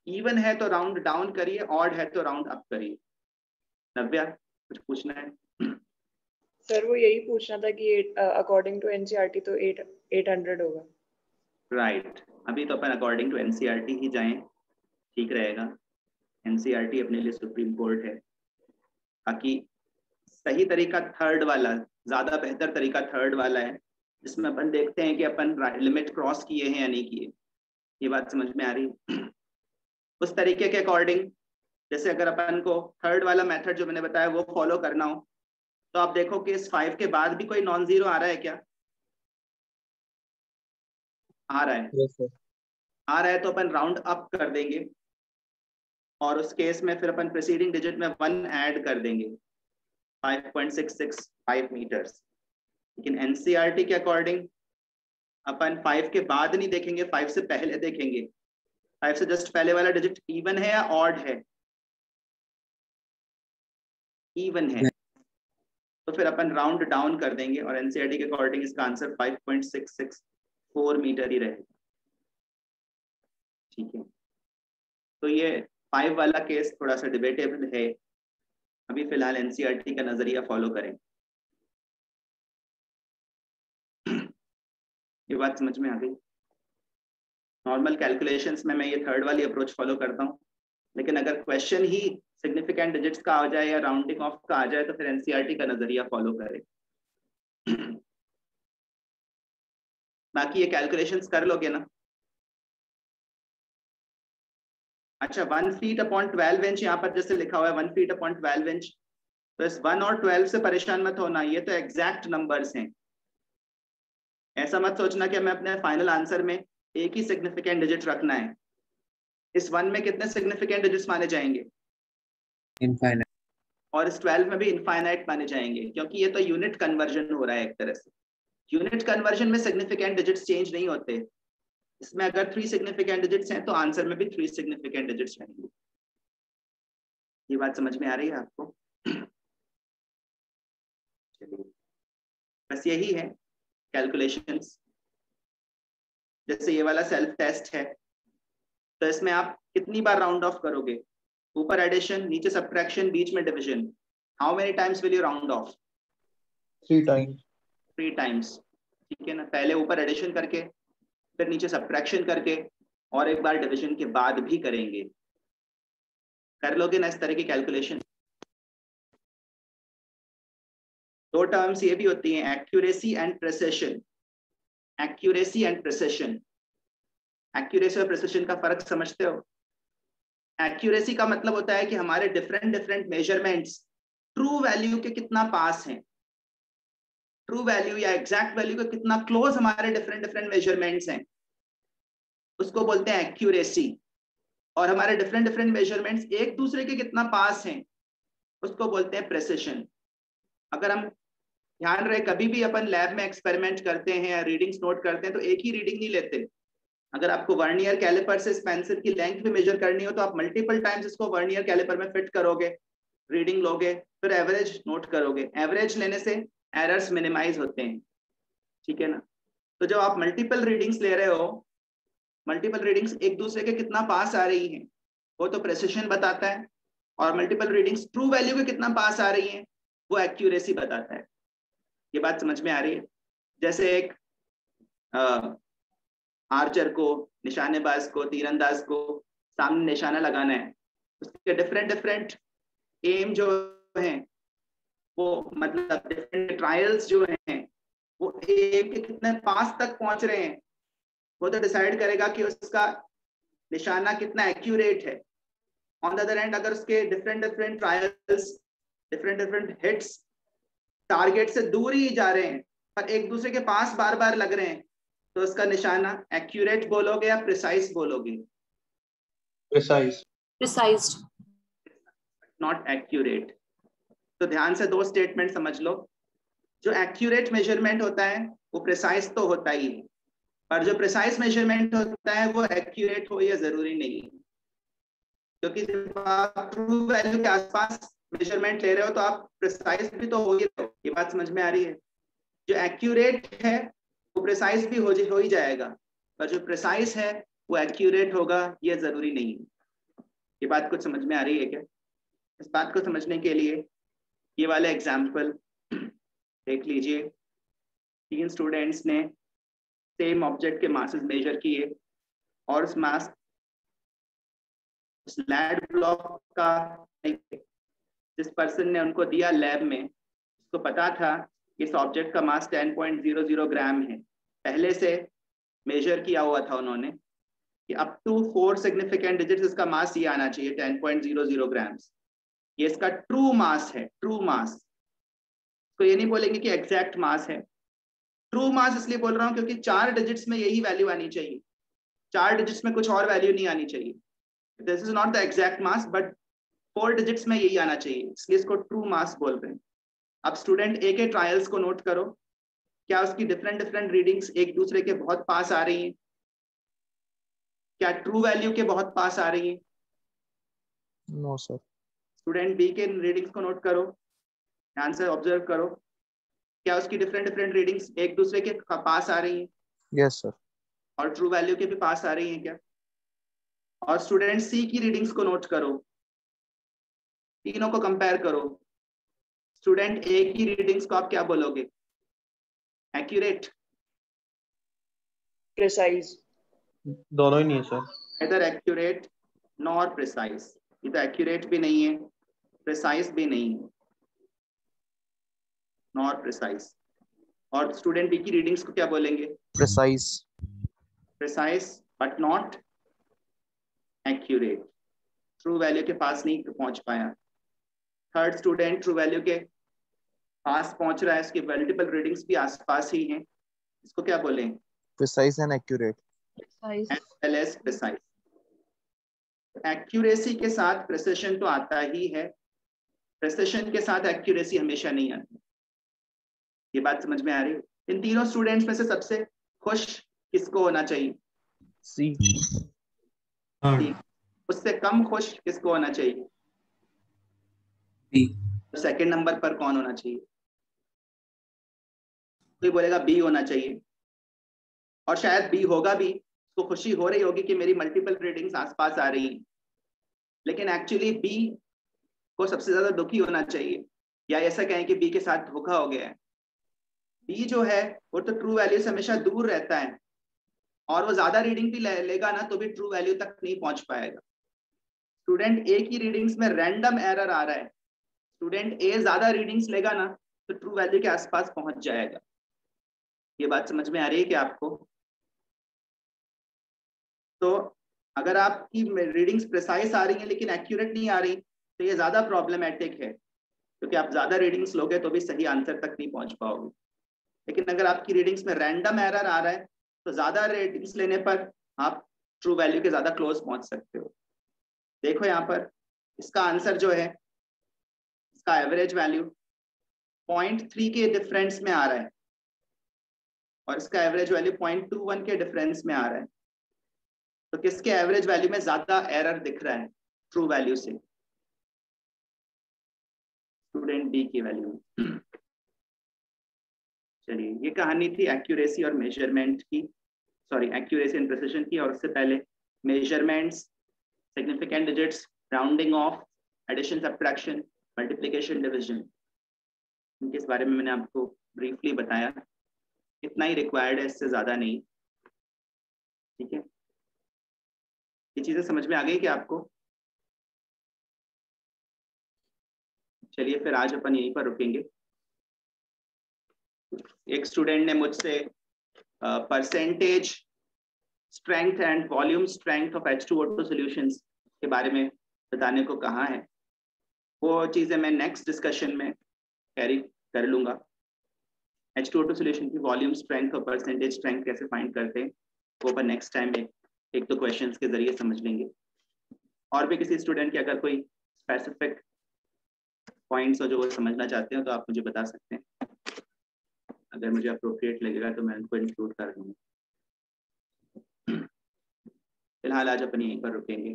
S1: इवन है तो राउंड डाउन करिए, ऑड है तो राउंड अप करिए। नव्या, कुछ पूछना है?
S4: सर वो यही पूछना था कि अकॉर्डिंग टू एनसीईआरटी तो 800 होगा।
S1: राइट, अभी तो अपन अकॉर्डिंग टू एनसीईआरटी ही जाएं, ठीक रहेगा। एनसीईआरटी अपने लिए सुप्रीम कोर्ट है। बाकी सही तरीका थर्ड वाला, ज्यादा बेहतर तरीका थर्ड वाला है, जिसमें अपन देखते हैं कि अपन लिमिट क्रॉस किए हैं या नहीं किए। ये बात समझ में आ रही है? उस तरीके के अकॉर्डिंग, जैसे अगर अपन को थर्ड वाला मेथड जो मैंने बताया वो फॉलो करना हो, तो आप देखो कि इस 5 के बाद भी कोई नॉन जीरो आ रहा है क्या? आ रहा है।
S3: Yes, sir.
S1: आ रहा है तो अपन राउंड अप कर देंगे, और उस केस में फिर अपन प्रीसीडिंग डिजिट में 1 ऐड कर देंगे, 5.665 मीटर्स। लेकिन एनसीईआरटी के अकॉर्डिंग अपन 5 के बाद नहीं देखेंगे, 5 से पहले देखेंगे। 5 से जस्ट पहले वाला डिजिट इवन है या ऑड है? इवन है, तो फिर अपन राउंड डाउन कर देंगे, और एनसीईआरटी के अकॉर्डिंग इसका आंसर 5.664 मीटर ही रहेगा। ठीक है, तो ये 5 वाला केस थोड़ा सा डिबेटेबल है। अभी फिलहाल एनसीईआरटी का नजरिया फॉलो करें। ये बात समझ में आ गई? नॉर्मल कैलकुलेशंस में मैं ये थर्ड वाली अप्रोच फॉलो करता हूँ, लेकिन अगर क्वेश्चन ही सिग्निफिकेंट डिजिट्स का आ जाए या राउंडिंग ऑफ का आ जाए, तो फिर एनसीईआरटी का नजरिया फॉलो करें। बाकी ये कैलकुलेशंस कर लोगे ना? अच्छा, 1 फीट अपॉन 12 इंच यहाँ पर जैसे लिखा हुआ है 1 फीट अपॉन 12 इंच, तो इस 1 और 12 से परेशान मत होना, ये तो एग्जैक्ट नंबर्स हैं। ऐसा मत सोचना कि हमें अपने फाइनल आंसर में एक ही सिग्निफिकेंट डिजिट रखना है। इस 1 में कितने सिग्निफिकेंट डिजिट्स माने जाएंगे?
S3: Infinite.
S1: और इस 12 में भी इनफाइनाइट माने जाएंगे, क्योंकि ये तो यूनिट कन्वर्जन हो रहा है एक तरह से। यूनिट कन्वर्जन में सिग्निफिकेंट डिजिट्स चेंज नहीं होते, इसमें अगर 3 सिग्निफिकेंट डिजिट्स हैं तो आंसर में भी 3 सिग्निफिकेंट डिजिट्स रहेंगे। ये बात समझ में आ रही है आपको? चलिए, बस यही है कैलकुलेशंस। जैसे ये वाला सेल्फ टेस्ट है, तो इसमें आप कितनी बार राउंड ऑफ करोगे? ऊपर एडिशन, नीचे सब्ट्रैक्शन, बीच में division. How many times will you round of?
S2: 3 times.
S1: 3 times, ठीक है ना। पहले ऊपर एडिशन करके, फिर नीचे सब्ट्रैक्शन करके, और एक बार डिवीजन के बाद भी करेंगे। कर लोगे ना इस तरह की कैलकुलेशन? 2 टर्म्स ये भी होती हैं, accuracy and precision. Accuracy and precision, accuracy और प्रिसिशन का फर्क समझते हो? एक्यूरेसी का मतलब होता है कि हमारे डिफरेंट मेजरमेंट्स ट्रू वैल्यू के कितना पास हैं, ट्रू वैल्यू या एग्जैक्ट वैल्यू के कितना क्लोज हमारे डिफरेंट मेजरमेंट्स हैं, उसको बोलते हैं एक्यूरेसी। और हमारे डिफरेंट मेजरमेंट्स एक दूसरे के कितना पास हैं, उसको बोलते हैं प्रिसिशन। अगर हम ध्यान रहे, कभी भी अपन लैब में एक्सपेरिमेंट करते हैं या रीडिंग्स नोट करते हैं तो एक ही रीडिंग नहीं लेते। अगर आपको वर्नियर कैलिपर से पेंसिल की लेंथ भी मेजर करनी हो तो आप मल्टीपल टाइम्स इसको वर्नियर कैलिपर में फिट करोगे, रीडिंग लोगे, फिर एवरेज नोट करोगे। एवरेज लेने से एरर्स मिनिमाइज होते हैं, ठीक है ना। तो जब आप मल्टीपल रीडिंग्स ले रहे हो, मल्टीपल रीडिंग्स एक दूसरे के कितना पास आ रही हैं वो तो प्रिसिशन बताता है, और मल्टीपल रीडिंग्स ट्रू वैल्यू के कितना पास आ रही हैं वो एक्यूरेसी बताता है। ये बात समझ में आ रही है? जैसे एक आर्चर को, निशानेबाज को, तीरंदाज को सामने निशाना लगाना है, उसके डिफरेंट एम जो हैं वो, मतलब डिफरेंट ट्रायल्स जो हैं वो एम के कितने पास तक पहुंच रहे हैं, वो तो डिसाइड करेगा कि उसका निशाना कितना एक्यूरेट है। ऑन द अदर एंड, अगर उसके different trials, different hits target से दूर ही जा रहे हैं पर एक दूसरे के पास बार बार लग रहे हैं, तो उसका निशाना एक्यूरेट बोलोगे या प्रिसाइज बोलोगे?
S2: प्रिसाइज।
S5: Precised.
S1: Not accurate. तो ध्यान से 2 स्टेटमेंट समझ लो। जो एक्यूरेट मेजरमेंट होता है वो प्रिसाइज तो होता ही है, पर जो प्रिसाइज मेजरमेंट होता है वो एक्यूरेट हो, ये जरूरी नहीं है। क्योंकि जब आप ट्रू वैल्यू के आसपास मेजरमेंट ले रहे हो तो आप प्रिसाइज भी तो हो ही रहे हो। ये बात समझ में आ रही है? जो एक्यूरेट है वो प्रिसाइज भी हो ही जाएगा, पर जो प्रिसाइज है वो एक्यूरेट होगा, ये जरूरी नहीं है। ये बात कुछ समझ में आ रही है क्या? इस बात को समझने के लिए ये वाले एग्जाम्पल देख लीजिए। 3 स्टूडेंट्स ने सेम ऑब्जेक्ट के मासेस मेजर किए, और उस मास लैब ब्लॉक का जिस पर्सन ने उनको दिया लैब में, उसको पता था कि इस ऑब्जेक्ट का मास 10.00 ग्राम है। पहले से मेजर किया हुआ था उन्होंने कि अप टू 4 सिग्निफिकेंट डिजिट्स इसका मास ये आना चाहिए 10.00 ग्राम्स। ये इसका ट्रू मास है, ट्रू मास। तो ये नहीं बोलेंगे कि एग्जैक्ट मास है। ट्रू मास इसलिए बोल रहा हूं क्योंकि 4 डिजिट्स में यही वैल्यू आनी चाहिए, 4 डिजिट्स में कुछ और वैल्यू नहीं आनी चाहिए। This is not the exact mass, but 4 digits में यही आना चाहिए, इसलिए इसको ट्रू मास बोल रहे हैं। अब स्टूडेंट ए के ट्रायल्स को नोट करो, क्या उसकी डिफरेंट रीडिंग्स एक दूसरे के बहुत पास आ रही हैं? क्या ट्रू वैल्यू के बहुत पास आ रही हैं?
S3: No sir.
S1: स्टूडेंट बी के रीडिंग्स को नोट करो, ध्यान से ऑब्जर्व करो, क्या उसकी डिफरेंट रीडिंग्स एक दूसरे के पास आ रही हैं?
S3: Yes sir.
S1: और ट्रू वैल्यू के भी पास आ रही हैं क्या? और स्टूडेंट सी की रीडिंग्स को नोट करो, तीनों को कंपेयर करो। स्टूडेंट ए की रीडिंग्स को आप क्या बोलोगे? Accurate,
S4: precise.
S2: दोनों ही नहीं है सर।
S1: इधर एक्यूरेट नॉर प्रिसाइज, इधर एक्यूरेट भी नहीं है, प्रिसाइज भी नहीं है, नॉर प्रिसाइज। और स्टूडेंट बी की रीडिंग्स को क्या बोलेंगे?
S3: Precise.
S1: Precise but not accurate, true value के पास नहीं पहुंच पाया। थर्ड स्टूडेंट ट्रू वैल्यू के पास पहुंच रहा है, इसकी मल्टीपल रीडिंग्स भी आसपास ही हैं, इसको क्या बोलें?
S3: Precise and accurate.
S5: Precise.
S1: As well as precise. Accuracy के साथ प्रिसिशन तो आता ही है, प्रिसिशन के साथ एक्यूरेसी हमेशा नहीं आती। ये बात समझ में आ रही है? इन तीनों स्टूडेंट्स में से सबसे खुश किसको होना चाहिए?
S3: सी।
S1: ठीक। उससे कम खुश किसको होना चाहिए?
S6: बी।
S1: सेकंड नंबर पर कौन होना चाहिए? कोई बोलेगा बी होना चाहिए, और शायद बी होगा भी, तो खुशी हो रही होगी कि मेरी मल्टीपल रीडिंग्स आसपास आ रही हैं, लेकिन एक्चुअली बी को सबसे ज्यादा दुखी होना चाहिए, या ऐसा कहें कि बी के साथ धोखा हो गया है। बी जो है वो तो ट्रू वैल्यू से हमेशा दूर रहता है, और वो ज्यादा रीडिंग भी लेगा ना तो भी ट्रू वैल्यू तक नहीं पहुंच पाएगा। स्टूडेंट ए की रीडिंग्स में रैंडम एरर आ रहा है, स्टूडेंट ए ज्यादा रीडिंग्स लेगा ना तो ट्रू वैल्यू के आसपास पहुंच जाएगा। ये बात समझ में आ रही है कि आपको? तो अगर आपकी रीडिंग्स प्रिसाइज आ रही हैं लेकिन एक्यूरेट नहीं आ रही, तो ये ज्यादा प्रॉब्लमेटिक है, क्योंकि आप ज्यादा रीडिंग्स लोगे तो भी सही आंसर तक नहीं पहुंच पाओगे। लेकिन अगर आपकी रीडिंग्स में रैंडम एरर आ रहा है तो ज्यादा रीडिंग्स लेने पर आप ट्रू वैल्यू के ज्यादा क्लोज पहुंच सकते हो। देखो यहाँ पर इसका आंसर जो है, इसका एवरेज वैल्यू 0.3 के डिफरेंस में आ रहा है, और इसका एवरेज वैल्यू 0.21 के डिफरेंस में आ रहा है। तो किसके एवरेज वैल्यू में ज्यादा एरर दिख रहा है ट्रू वैल्यू से? स्टूडेंट बी की वैल्यू में। चलिए, ये कहानी थी एक्यूरेसी और मेजरमेंट की, सॉरी एक्यूरेसी एंड प्रिसिजन की, और उससे पहले measurements, significant digits, rounding off, addition, subtraction, multiplication, division, इनके बारे में मैंने आपको ब्रीफली बताया। इतना ही रिक्वायर्ड है, इससे ज्यादा नहीं। ठीक है, ये चीजें समझ में आ गई कि आपको? चलिए फिर आज अपन यहीं पर रुकेंगे। एक स्टूडेंट ने मुझसे percentage strength and volume strength of H2O2 solutions के बारे में बताने को कहा है। वो चीजें मैं नेक्स्ट डिस्कशन में कैरी कर लूंगा। H2O2 सॉल्यूशन की वॉल्यूम स्ट्रेंथ और परसेंटेज स्ट्रेंथ कैसे फाइंड करते हैं वो अपन नेक्स्ट टाइम एक दो क्वेश्चंस के जरिए समझ लेंगे। और भी किसी स्टूडेंट की अगर कोई स्पेसिफिक पॉइंट्स हो जो वो समझना चाहते हो तो आप मुझे बता सकते हैं। अगर मुझे अप्रोप्रिएट लगेगा तो मैं उनको इंक्लूड कर दूंगा। फिलहाल आज अपन यहीं पर रुकेंगे।